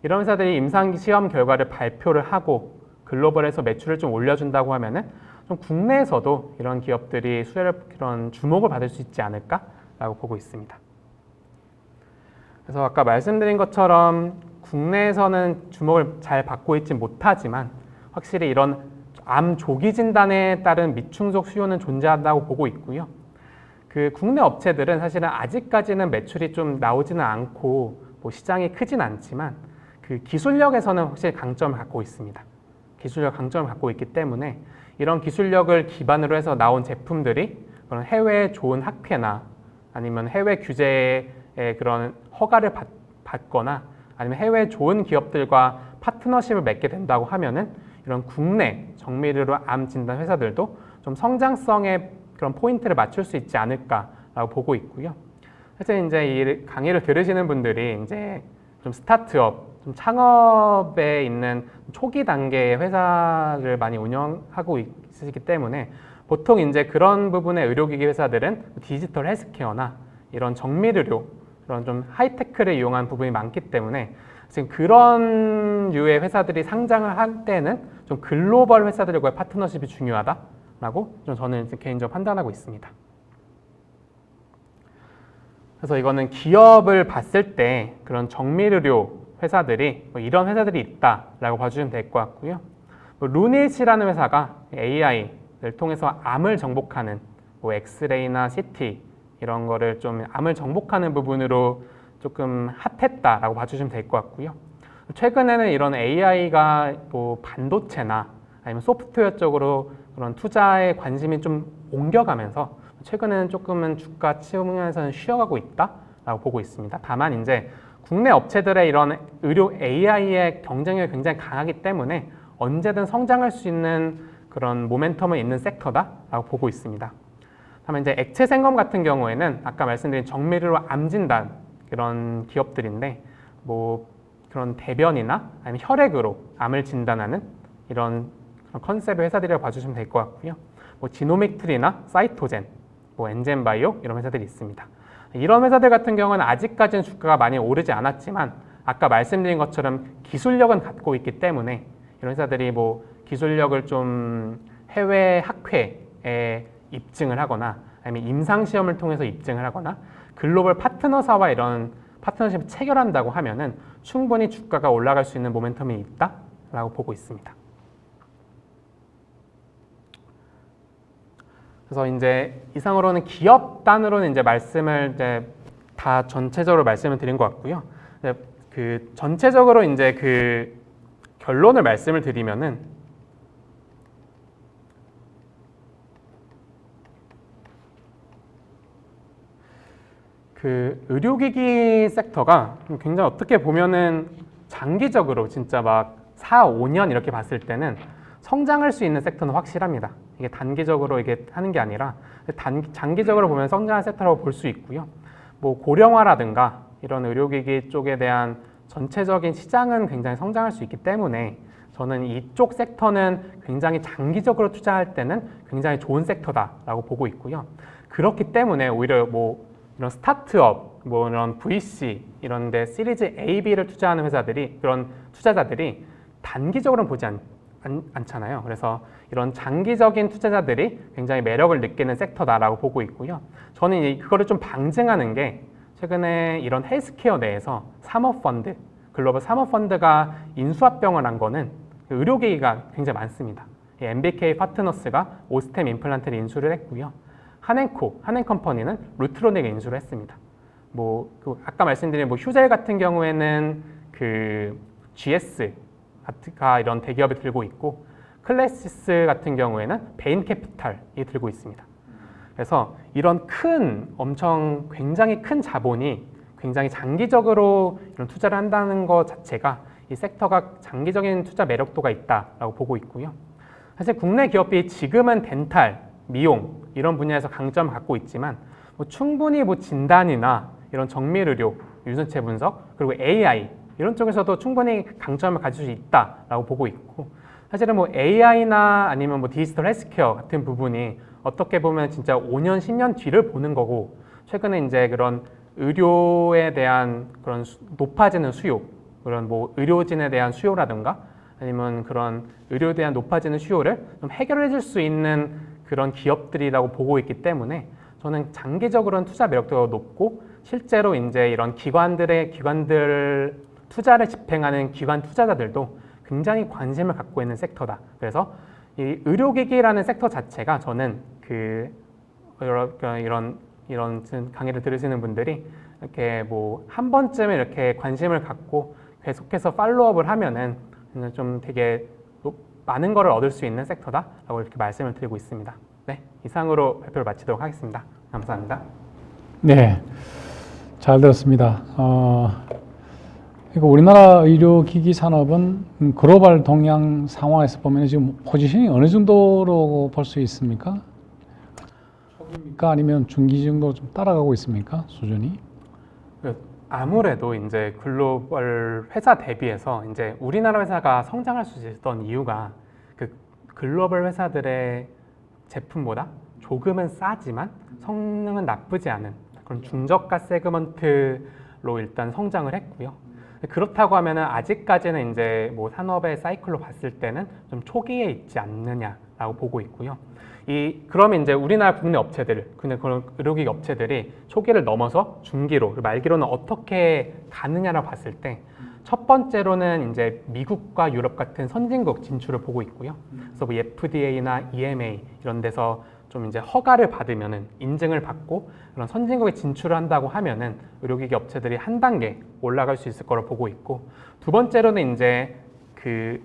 이런 회사들이 임상 시험 결과를 발표를 하고 글로벌에서 매출을 좀 올려준다고 하면은 좀 국내에서도 이런 기업들이 그런 주목을 받을 수 있지 않을까라고 보고 있습니다. 그래서 아까 말씀드린 것처럼 국내에서는 주목을 잘 받고 있지 못하지만 확실히 이런 암 조기 진단에 따른 미충족 수요는 존재한다고 보고 있고요. 국내 업체들은 사실은 아직까지는 매출이 좀 나오지는 않고 뭐 시장이 크진 않지만 기술력에서는 확실히 강점을 갖고 있습니다. 기술력 강점을 갖고 있기 때문에 이런 기술력을 기반으로 해서 나온 제품들이 그런 해외 좋은 학회나 아니면 해외 규제의 그런 허가를 받거나 아니면 해외 좋은 기업들과 파트너십을 맺게 된다고 하면은 이런 국내 정밀의료 암 진단 회사들도 좀 성장성의 그런 포인트를 맞출 수 있지 않을까라고 보고 있고요. 사실 이제 이 강의를 들으시는 분들이 이제 좀 스타트업, 좀 창업에 있는 초기 단계의 회사를 많이 운영하고 있으시기 때문에 보통 이제 그런 부분의 의료기기 회사들은 디지털 헬스케어나 이런 정밀의료, 그런 좀 하이테크를 이용한 부분이 많기 때문에 지금 그런 유의 회사들이 상장을 할 때는 좀 글로벌 회사들과의 파트너십이 중요하다라고 좀 저는 개인적으로 판단하고 있습니다. 그래서 이거는 기업을 봤을 때 그런 정밀의료 회사들이 뭐 이런 회사들이 있다라고 봐주시면 될 것 같고요. 뭐 루닛이라는 회사가 AI를 통해서 암을 정복하는 뭐 엑스레이나 CT 이런 거를 좀 암을 정복하는 부분으로 조금 핫했다라고 봐주시면 될 것 같고요. 최근에는 이런 AI가 뭐 반도체나 아니면 소프트웨어 쪽으로 그런 투자에 관심이 좀 옮겨가면서 최근에는 조금은 주가 측면에서는 쉬어가고 있다라고 보고 있습니다. 다만 이제 국내 업체들의 이런 의료 AI의 경쟁력이 굉장히 강하기 때문에 언제든 성장할 수 있는 그런 모멘텀을 있는 섹터다라고 보고 있습니다. 다만 이제 액체 생검 같은 경우에는 아까 말씀드린 정밀의료 암 진단 이런 기업들인데 뭐 그런 대변이나 아니면 혈액으로 암을 진단하는 이런 컨셉의 회사들이라고 봐주시면 될 것 같고요. 뭐 지노믹트리나 사이토젠, 뭐 엔젠바이오 이런 회사들이 있습니다. 이런 회사들 같은 경우는 아직까지는 주가가 많이 오르지 않았지만 아까 말씀드린 것처럼 기술력은 갖고 있기 때문에 이런 회사들이 뭐 기술력을 좀 해외 학회에 입증을 하거나 아니면 임상 시험을 통해서 입증을 하거나 글로벌 파트너사와 이런 파트너십을 체결한다고 하면은 충분히 주가가 올라갈 수 있는 모멘텀이 있다라고 보고 있습니다. 그래서 이제 이상으로는 기업 단으로는 이제 말씀을 이제 다 전체적으로 말씀을 드린 것 같고요. 그 전체적으로 이제 그 결론을 말씀을 드리면은 그 의료기기 섹터가 굉장히 어떻게 보면은 장기적으로 진짜 막 4, 5년 이렇게 봤을 때는 성장할 수 있는 섹터는 확실합니다. 이게 단기적으로 이게 하는 게 아니라 장기적으로 보면 성장한 섹터라고 볼 수 있고요. 뭐 고령화라든가 이런 의료기기 쪽에 대한 전체적인 시장은 굉장히 성장할 수 있기 때문에 저는 이쪽 섹터는 굉장히 장기적으로 투자할 때는 굉장히 좋은 섹터다라고 보고 있고요. 그렇기 때문에 오히려 뭐 이런 스타트업, 뭐 이런 VC 이런 데 시리즈 A, B를 투자하는 회사들이 그런 투자자들이 단기적으로는 보지 않잖아요. 그래서 이런 장기적인 투자자들이 굉장히 매력을 느끼는 섹터다라고 보고 있고요. 저는 그거를 좀 방증하는 게 최근에 이런 헬스케어 내에서 사모펀드, 글로벌 사모펀드가 인수합병을 한 거는 의료기기가 굉장히 많습니다. MBK 파트너스가 오스템 임플란트를 인수를 했고요. 한행컴퍼니는 루트로닉을 인수를 했습니다. 아까 말씀드린 휴젤 같은 경우에는 그 GS가 이런 대기업이 들고 있고, 클래시스 같은 경우에는 베인캐피탈이 들고 있습니다. 그래서 이런 굉장히 큰 자본이 굉장히 장기적으로 이런 투자를 한다는 것 자체가 이 섹터가 장기적인 투자 매력도가 있다라고 보고 있고요. 사실 국내 기업이 지금은 덴탈, 미용 이런 분야에서 강점을 갖고 있지만 충분히 진단이나 이런 정밀의료, 유전체 분석, 그리고 AI 이런 쪽에서도 충분히 강점을 가질 수 있다라고 보고 있고, 사실은 AI나 아니면 디지털 헬스케어 같은 부분이 어떻게 보면 진짜 5년, 10년 뒤를 보는 거고, 최근에 이제 그런 의료에 대한 그런 높아지는 수요, 그런 의료진에 대한 수요라든가 아니면 그런 의료에 대한 높아지는 수요를 좀 해결해 줄 수 있는 그런 기업들이라고 보고 있기 때문에 저는 장기적으로는 투자 매력도가 높고, 실제로 이제 이런 기관들 투자를 집행하는 기관 투자자들도 굉장히 관심을 갖고 있는 섹터다. 그래서 이 의료기기라는 섹터 자체가 저는 이런 강의를 들으시는 분들이 이렇게 한 번쯤 이렇게 관심을 갖고 계속해서 팔로우업을 하면은 좀 되게 많은 거를 얻을 수 있는 섹터다라고 이렇게 말씀을 드리고 있습니다. 네, 이상으로 발표를 마치도록 하겠습니다. 감사합니다. 네, 잘 들었습니다. 우리나라 의료기기 산업은 글로벌 동향 상황에서 보면 지금 포지션이 어느 정도로 볼 수 있습니까? 초기입니까? 아니면 중기 정도 좀 따라가고 있습니까? 수준이? 아무래도 이제 글로벌 회사 대비해서 이제 우리나라 회사가 성장할 수 있었던 이유가 그 글로벌 회사들의 제품보다 조금은 싸지만 성능은 나쁘지 않은 그런 중저가 세그먼트로 일단 성장을 했고요. 그렇다고 하면은 아직까지는 이제 산업의 사이클로 봤을 때는 좀 초기에 있지 않느냐라고 보고 있고요. 그러면 이제 우리나라 국내 업체들, 그런 의료기기 업체들이 초기를 넘어서 중기로, 말기로는 어떻게 가느냐라고 봤을 때 첫 번째로는 이제 미국과 유럽 같은 선진국 진출을 보고 있고요. 그래서 FDA나 EMA 이런 데서 좀 이제 허가를 받으면은 인증을 받고 그런 선진국에 진출을 한다고 하면은 의료기기 업체들이 한 단계 올라갈 수 있을 거로 보고 있고, 두 번째로는 이제 그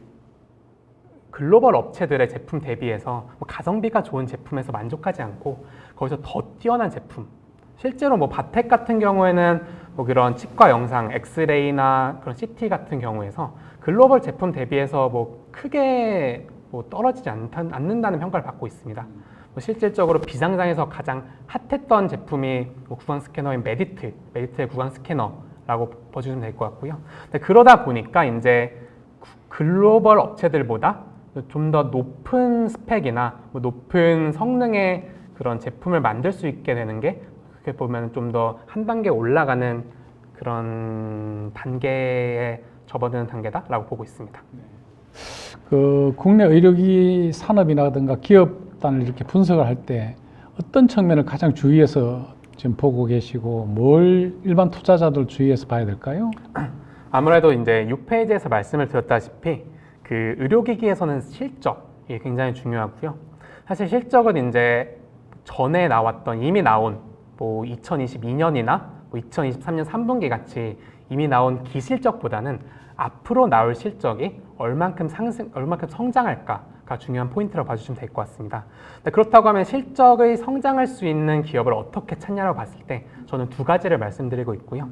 글로벌 업체들의 제품 대비해서 가성비가 좋은 제품에서 만족하지 않고 거기서 더 뛰어난 제품, 실제로 바텍 같은 경우에는 그런 치과 영상, 엑스레이나 그런 CT 같은 경우에서 글로벌 제품 대비해서 크게 떨어지지 않는다는 평가를 받고 있습니다. 실질적으로 비상장에서 가장 핫했던 제품이 구강 스캐너인 메디트의 구강 스캐너라고 봐주시면 될 것 같고요. 근데 그러다 보니까 이제 글로벌 업체들보다 좀 더 높은 스펙이나 높은 성능의 그런 제품을 만들 수 있게 되는 게 그렇게 보면 좀 더 한 단계 올라가는 그런 단계에 접어드는 단계다라고 보고 있습니다. 그 국내 의료기기 산업이라든가 기업 단을 이렇게 분석을 할 때 어떤 측면을 가장 주의해서 지금 보고 계시고 뭘 일반 투자자들 주의해서 봐야 될까요? 아무래도 이제 6페이지에서 말씀을 드렸다시피 그 의료기기에서는 실적이 굉장히 중요하고요. 사실 실적은 이제 전에 나왔던 이미 나온 뭐 2022년이나 뭐 2023년 3분기 같이 이미 나온 기실적보다는 앞으로 나올 실적이 얼만큼 성장할까가 중요한 포인트라고 봐주시면 될 것 같습니다. 그렇다고 하면 실적의 성장할 수 있는 기업을 어떻게 찾냐라고 봤을 때 저는 두 가지를 말씀드리고 있고요.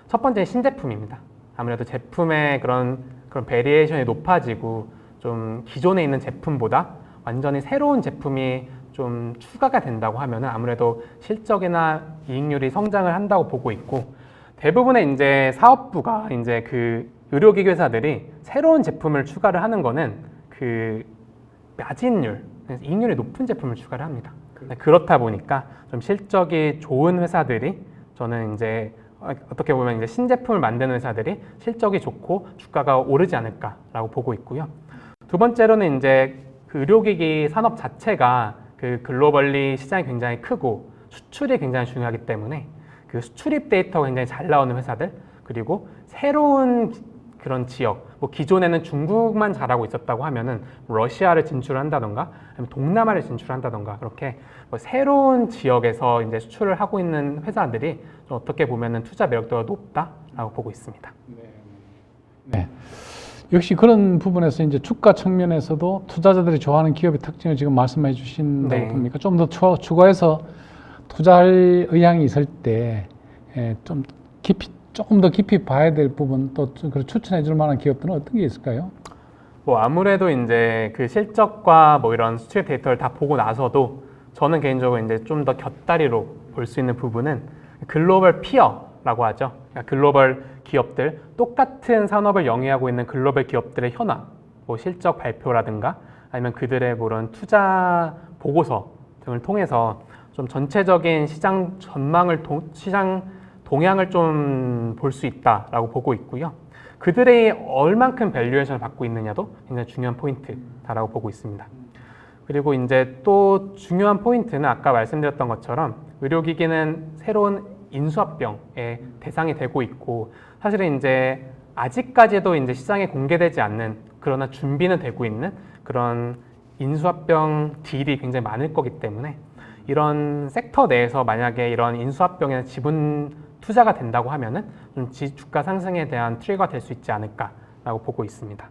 첫 번째 신제품입니다. 아무래도 제품의 그런 베리에이션이 높아지고 좀 기존에 있는 제품보다 완전히 새로운 제품이 좀 추가가 된다고 하면 아무래도 실적이나 이익률이 성장을 한다고 보고 있고, 대부분의 이제 사업부가 이제 그 의료기기 회사들이 새로운 제품을 추가를 하는 거는 그 마진율, 이익률이 높은 제품을 추가를 합니다. 그렇다 보니까 좀 실적이 좋은 회사들이 저는 이제 어떻게 보면 이제 신제품을 만드는 회사들이 실적이 좋고 주가가 오르지 않을까라고 보고 있고요. 두 번째로는 이제 그 의료기기 산업 자체가 그 글로벌리 시장이 굉장히 크고 수출이 굉장히 중요하기 때문에 그 수출입 데이터가 굉장히 잘 나오는 회사들, 그리고 새로운 그런 지역, 뭐 기존에는 중국만 잘하고 있었다고 하면은 러시아를 진출한다던가 아니면 동남아를 진출한다던가 그렇게 뭐 새로운 지역에서 이제 수출을 하고 있는 회사들이 좀 어떻게 보면은 투자 매력도가 높다라고 보고 있습니다. 네. 역시 그런 부분에서 이제 주가 측면에서도 투자자들이 좋아하는 기업의 특징을 지금 말씀해 주신다고 네. 봅니까? 좀 더 추가해서 투자할 의향이 있을 때 좀 조금 더 깊이 봐야 될 부분, 또 추천해 줄 만한 기업들은 어떤 게 있을까요? 뭐 아무래도 이제 그 실적과 뭐 이런 수출 데이터를 다 보고 나서도 저는 개인적으로 이제 좀 더 곁다리로 볼 수 있는 부분은 글로벌 피어라고 하죠. 그러니까 글로벌 기업들, 똑같은 산업을 영위하고 있는 글로벌 기업들의 현황, 뭐 실적 발표라든가 아니면 그들의 그런 투자 보고서 등을 통해서 좀 전체적인 시장 전망을 시장 동향을 좀 볼 수 있다라고 보고 있고요. 그들이 얼만큼 밸류에이션을 받고 있느냐도 굉장히 중요한 포인트다라고 보고 있습니다. 그리고 이제 또 중요한 포인트는 아까 말씀드렸던 것처럼 의료기기는 새로운 인수합병의 대상이 되고 있고, 사실은 이제 아직까지도 이제 시장에 공개되지 않는, 그러나 준비는 되고 있는 그런 인수합병 딜이 굉장히 많을 거기 때문에 이런 섹터 내에서 만약에 이런 인수합병이나 지분 투자가 된다고 하면은 좀 주가 상승에 대한 트리거가 될 수 있지 않을까라고 보고 있습니다.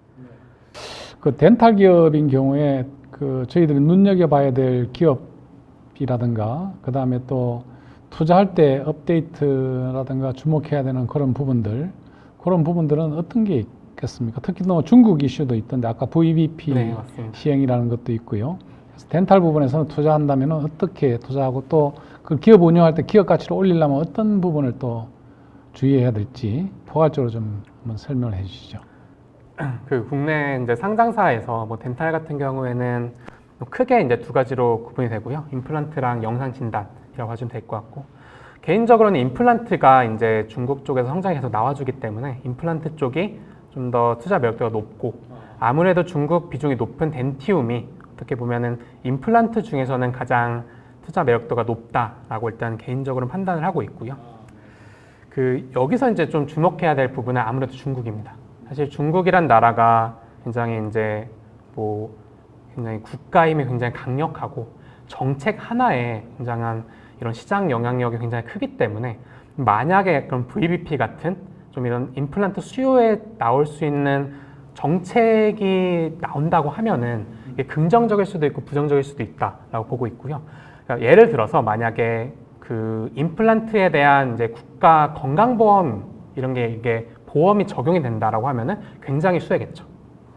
그 덴탈 기업인 경우에 그 저희들이 눈여겨봐야 될 기업이라든가 그 다음에 또 투자할 때 업데이트라든가 주목해야 되는 그런 부분들은 어떤 게 있겠습니까? 특히 또 중국 이슈도 있던데 아까 VBP 네, 맞습니다. 시행이라는 것도 있고요. 그래서 덴탈 부분에서는 투자한다면 어떻게 투자하고 또 그 기업 운영할 때 기업 가치를 올리려면 어떤 부분을 또 주의해야 될지 포괄적으로 좀 한번 설명을 해주시죠. 그 국내 이제 상장사에서 뭐 덴탈 같은 경우에는 크게 이제 두 가지로 구분이 되고요. 임플란트랑 영상 진단이라고 하시면 될 것 같고, 개인적으로는 임플란트가 이제 중국 쪽에서 성장이 계속 나와주기 때문에 임플란트 쪽이 좀 더 투자 매력도가 높고, 아무래도 중국 비중이 높은 덴티움이 어떻게 보면은 임플란트 중에서는 가장 투자 매력도가 높다라고 일단 개인적으로 판단을 하고 있고요. 그 여기서 이제 좀 주목해야 될 부분은 아무래도 중국입니다. 사실 중국이란 나라가 굉장히 이제 뭐 굉장히 국가 힘이 굉장히 강력하고 정책 하나에 굉장한 이런 시장 영향력이 굉장히 크기 때문에 만약에 그런 VBP 같은 좀 이런 임플란트 수요에 나올 수 있는 정책이 나온다고 하면은 이게 긍정적일 수도 있고 부정적일 수도 있다라고 보고 있고요. 그러니까 예를 들어서 만약에 그 임플란트에 대한 이제 국가 건강보험 이런 게 이게 보험이 적용이 된다라고 하면은 굉장히 수혜겠죠.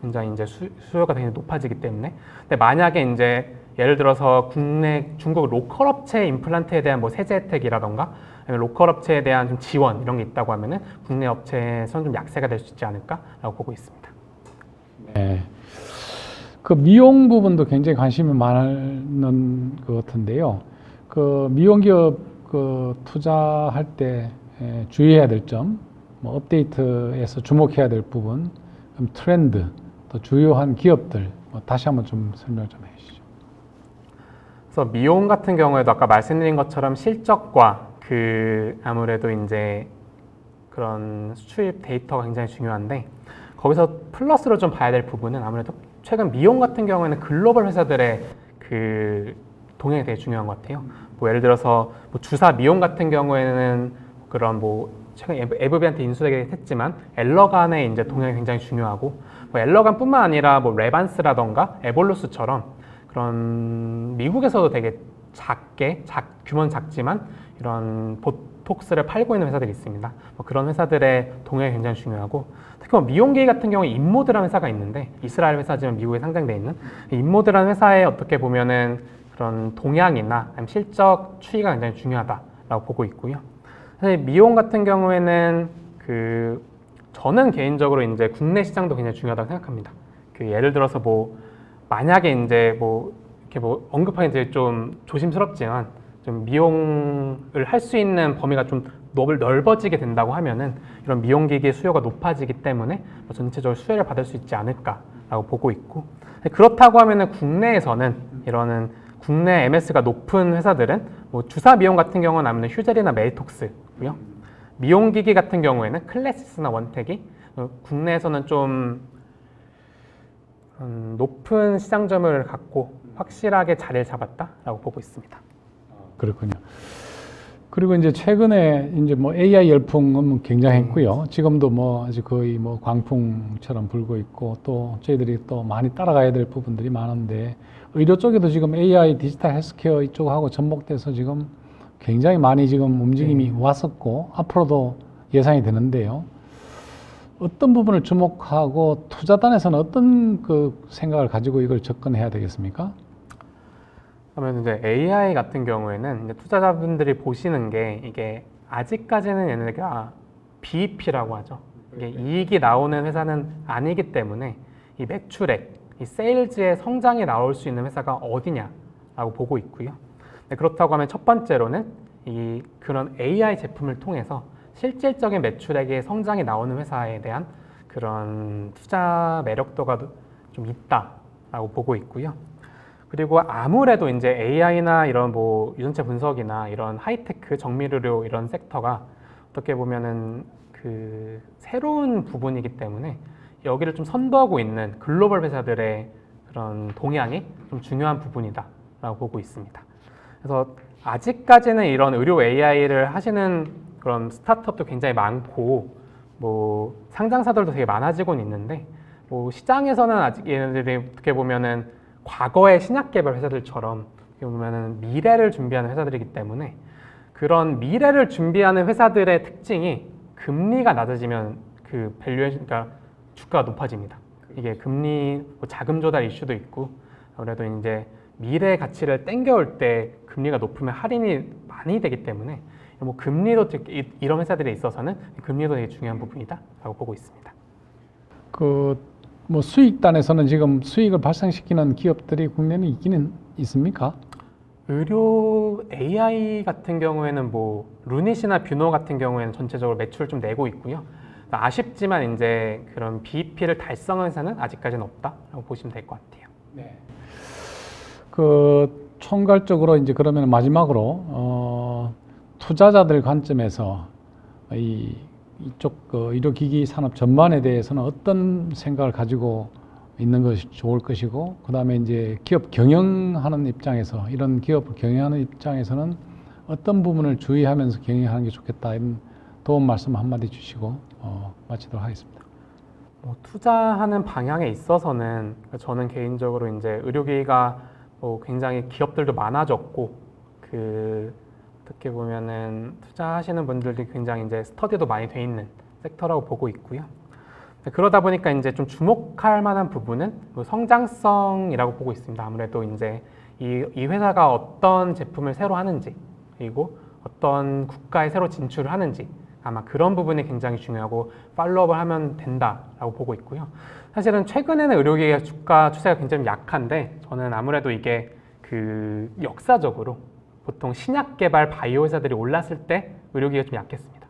굉장히 이제 수요가 굉장히 높아지기 때문에. 근데 만약에 이제 예를 들어서 국내 중국 로컬 업체 임플란트에 대한 뭐 세제 혜택이라던가 아니면 로컬 업체에 대한 좀 지원 이런 게 있다고 하면은 국내 업체에서는 좀 약세가 될 수 있지 않을까라고 보고 있습니다. 네. 그 미용 부분도 굉장히 관심이 많은 것 같은데요. 그 미용 기업 그 투자할 때 주의해야 될 점, 뭐 업데이트에서 주목해야 될 부분, 그럼 트렌드, 또 주요한 기업들 뭐 다시 한번 좀 설명 좀 해주시죠. 그래서 미용 같은 경우에도 아까 말씀드린 것처럼 실적과 그 아무래도 이제 그런 수입 데이터가 굉장히 중요한데 거기서 플러스로 좀 봐야 될 부분은 아무래도 최근 미용 같은 경우에는 글로벌 회사들의 그 동향이 되게 중요한 것 같아요. 뭐 예를 들어서 뭐 주사 미용 같은 경우에는 그런 뭐 최근 에브비한테 인수되게 했지만 엘러간의 이제 동향이 굉장히 중요하고 뭐 엘러간뿐만 아니라 뭐 레반스라던가 에볼루스처럼 그런 미국에서도 되게 규모는 작지만 이런 보톡스를 팔고 있는 회사들이 있습니다. 뭐 그런 회사들의 동향이 굉장히 중요하고 특히 뭐 미용기기 같은 경우에 인모드라는 회사가 있는데 이스라엘 회사지만 미국에 상장돼 있는 인모드라는 회사에 어떻게 보면은 그런 동향이나 아니면 실적 추이가 굉장히 중요하다라고 보고 있고요. 사실 미용 같은 경우에는 그 저는 개인적으로 이제 국내 시장도 굉장히 중요하다고 생각합니다. 그 예를 들어서 뭐 만약에 이제 뭐 이렇게 뭐 언급하기 되게 좀 조심스럽지만 좀 미용을 할 수 있는 범위가 좀 넓어지게 된다고 하면은 이런 미용기기의 수요가 높아지기 때문에 뭐 전체적으로 수혜를 받을 수 있지 않을까라고 보고 있고 그렇다고 하면은 국내에서는 이러는 국내 MS가 높은 회사들은 뭐 주사 미용 같은 경우는 아무래도 휴젤이나 메이톡스고요. 미용기기 같은 경우에는 클래시스나 원택이 국내에서는 좀 높은 시장점을 갖고 확실하게 자리를 잡았다라고 보고 있습니다. 그렇군요. 그리고 이제 최근에 이제 뭐 AI 열풍은 굉장했고요. 지금도 뭐 아주 거의 뭐 광풍처럼 불고 있고 또 저희들이 또 많이 따라가야 될 부분들이 많은데 의료 쪽에도 지금 AI 디지털 헬스케어 이쪽하고 접목돼서 지금 굉장히 많이 지금 움직임이 왔었고 앞으로도 예상이 되는데요. 어떤 부분을 주목하고 투자단에서는 어떤 그 생각을 가지고 이걸 접근해야 되겠습니까? 그러면 이제 AI 같은 경우에는 이제 투자자분들이 보시는 게 이게 아직까지는 얘네가 BEP라고 하죠. 이게 이익이 나오는 회사는 아니기 때문에 이 매출액, 이 세일즈의 성장이 나올 수 있는 회사가 어디냐라고 보고 있고요. 그렇다고 하면 첫 번째로는 이 그런 AI 제품을 통해서 실질적인 매출액의 성장이 나오는 회사에 대한 그런 투자 매력도가 좀 있다라고 보고 있고요. 그리고 아무래도 이제 AI나 이런 뭐 유전체 분석이나 이런 하이테크 정밀의료 이런 섹터가 어떻게 보면은 그 새로운 부분이기 때문에 여기를 좀 선도하고 있는 글로벌 회사들의 그런 동향이 좀 중요한 부분이다라고 보고 있습니다. 그래서 아직까지는 이런 의료 AI를 하시는 그런 스타트업도 굉장히 많고 뭐 상장사들도 되게 많아지고는 있는데 뭐 시장에서는 아직 얘네들이 어떻게 보면은 과거의 신약 개발 회사들처럼 어떻게 보면은 미래를 준비하는 회사들이기 때문에 그런 미래를 준비하는 회사들의 특징이 금리가 낮아지면 그 밸류에이션, 그러니까 주가가 높아집니다. 이게 금리 뭐 자금 조달 이슈도 있고 아무래도 이제 미래 가치를 땡겨올 때 금리가 높으면 할인이 많이 되기 때문에 뭐 금리도 이런 회사들에 있어서는 금리도 되게 중요한 부분이다라고 보고 있습니다. 뭐 수익단에서는 지금 수익을 발생시키는 기업들이 국내는 있기는 있습니까? 의료 AI 같은 경우에는 뭐 루닛이나 뷰노 같은 경우에는 전체적으로 매출을 좀 내고 있고요. 아쉽지만 이제 그런 BEP를 달성한 회사는 아직까지는 없다라고 보시면 될 것 같아요. 네. 그 총괄적으로 이제 그러면 마지막으로 투자자들 관점에서 이쪽 그 의료기기 산업 전반에 대해서는 어떤 생각을 가지고 있는 것이 좋을 것이고, 그 다음에 이제 기업 경영하는 입장에서, 이런 기업을 경영하는 입장에서는 어떤 부분을 주의하면서 경영하는 게 좋겠다, 이런 도움 말씀 한마디 주시고 마치도록 하겠습니다. 뭐 투자하는 방향에 있어서는 저는 개인적으로 이제 의료기기가 뭐 굉장히 기업들도 많아졌고 어떻게 보면은 투자하시는 분들이 굉장히 이제 스터디도 많이 돼 있는 섹터라고 보고 있고요. 그러다 보니까 이제 좀 주목할 만한 부분은 뭐 성장성이라고 보고 있습니다. 아무래도 이제 이 회사가 어떤 제품을 새로 하는지, 그리고 어떤 국가에 새로 진출을 하는지, 아마 그런 부분이 굉장히 중요하고 팔로우업을 하면 된다라고 보고 있고요. 사실은 최근에는 의료기기 주가 추세가 굉장히 약한데, 저는 아무래도 이게 그 역사적으로 보통 신약 개발 바이오 회사들이 올랐을 때 의료기기가 좀 약했습니다.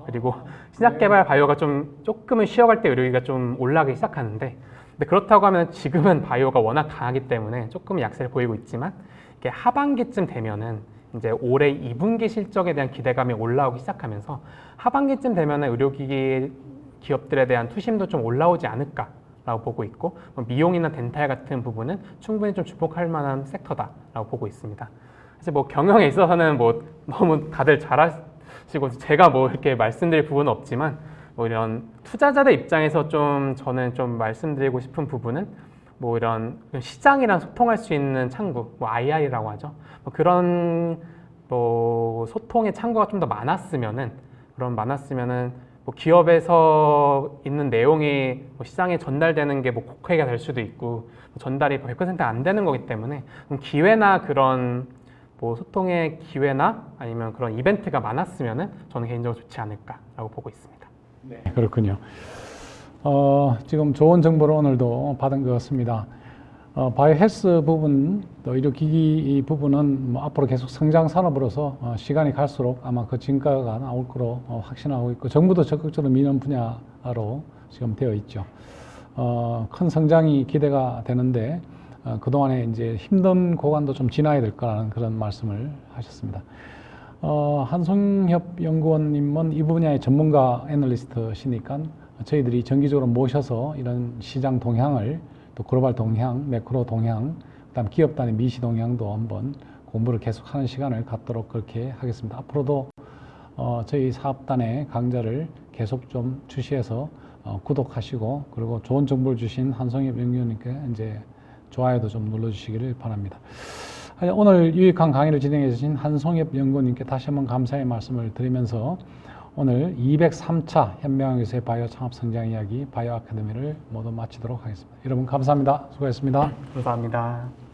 그리고 신약 개발 바이오가 조금은 쉬어갈 때 의료기기가 좀 올라가기 시작하는데, 근데 그렇다고 하면 지금은 바이오가 워낙 강하기 때문에 조금 약세를 보이고 있지만, 이게 하반기쯤 되면은 이제 올해 2분기 실적에 대한 기대감이 올라오기 시작하면서 하반기쯤 되면은 의료기기 기업들에 대한 투심도 좀 올라오지 않을까라고 보고 있고, 미용이나 덴탈 같은 부분은 충분히 좀 주목할 만한 섹터다라고 보고 있습니다. 사실 뭐 경영에 있어서는 뭐 너무 다들 잘하시고 제가 뭐 이렇게 말씀드릴 부분은 없지만, 뭐 이런 투자자들 입장에서 좀 저는 좀 말씀드리고 싶은 부분은 뭐 이런 시장이랑 소통할 수 있는 창구, 뭐 II라고 하죠. 뭐 그런 뭐 소통의 창구가 좀 더 많았으면은 뭐 기업에서 있는 내용이 뭐 시장에 전달되는 게 뭐 곡회가 될 수도 있고, 전달이 100% 안 되는 거기 때문에 기회나 그런 뭐 소통의 기회나 아니면 그런 이벤트가 많았으면은 저는 개인적으로 좋지 않을까라고 보고 있습니다. 네, 그렇군요. 지금 좋은 정보를 오늘도 받은 것 같습니다. 바이오 헬스 부분, 또 의료기기 이 부분은 뭐 앞으로 계속 성장 산업으로서 시간이 갈수록 아마 그 진가가 나올 거로 확신하고 있고, 정부도 적극적으로 미는 분야로 지금 되어 있죠. 큰 성장이 기대가 되는데, 그동안에 이제 힘든 고관도 좀 지나야 될 거라는 그런 말씀을 하셨습니다. 한송협 연구원님은 이 분야의 전문가 애널리스트시니까 저희들이 정기적으로 모셔서 이런 시장 동향을, 또 글로벌 동향, 매크로 동향, 그다음 기업 단위 미시 동향도 한번 공부를 계속하는 시간을 갖도록 그렇게 하겠습니다. 앞으로도 저희 사업단의 강좌를 계속 좀 주시해서 구독하시고, 그리고 좋은 정보를 주신 한송협 연구원님께 이제 좋아요도 좀 눌러주시기를 바랍니다. 오늘 유익한 강의를 진행해 주신 한송협 연구원님께 다시 한번 감사의 말씀을 드리면서 오늘 203차 현명학교수의 바이오 창업 성장 이야기 바이오 아카데미를 모두 마치도록 하겠습니다. 여러분 감사합니다. 수고했습니다. 감사합니다.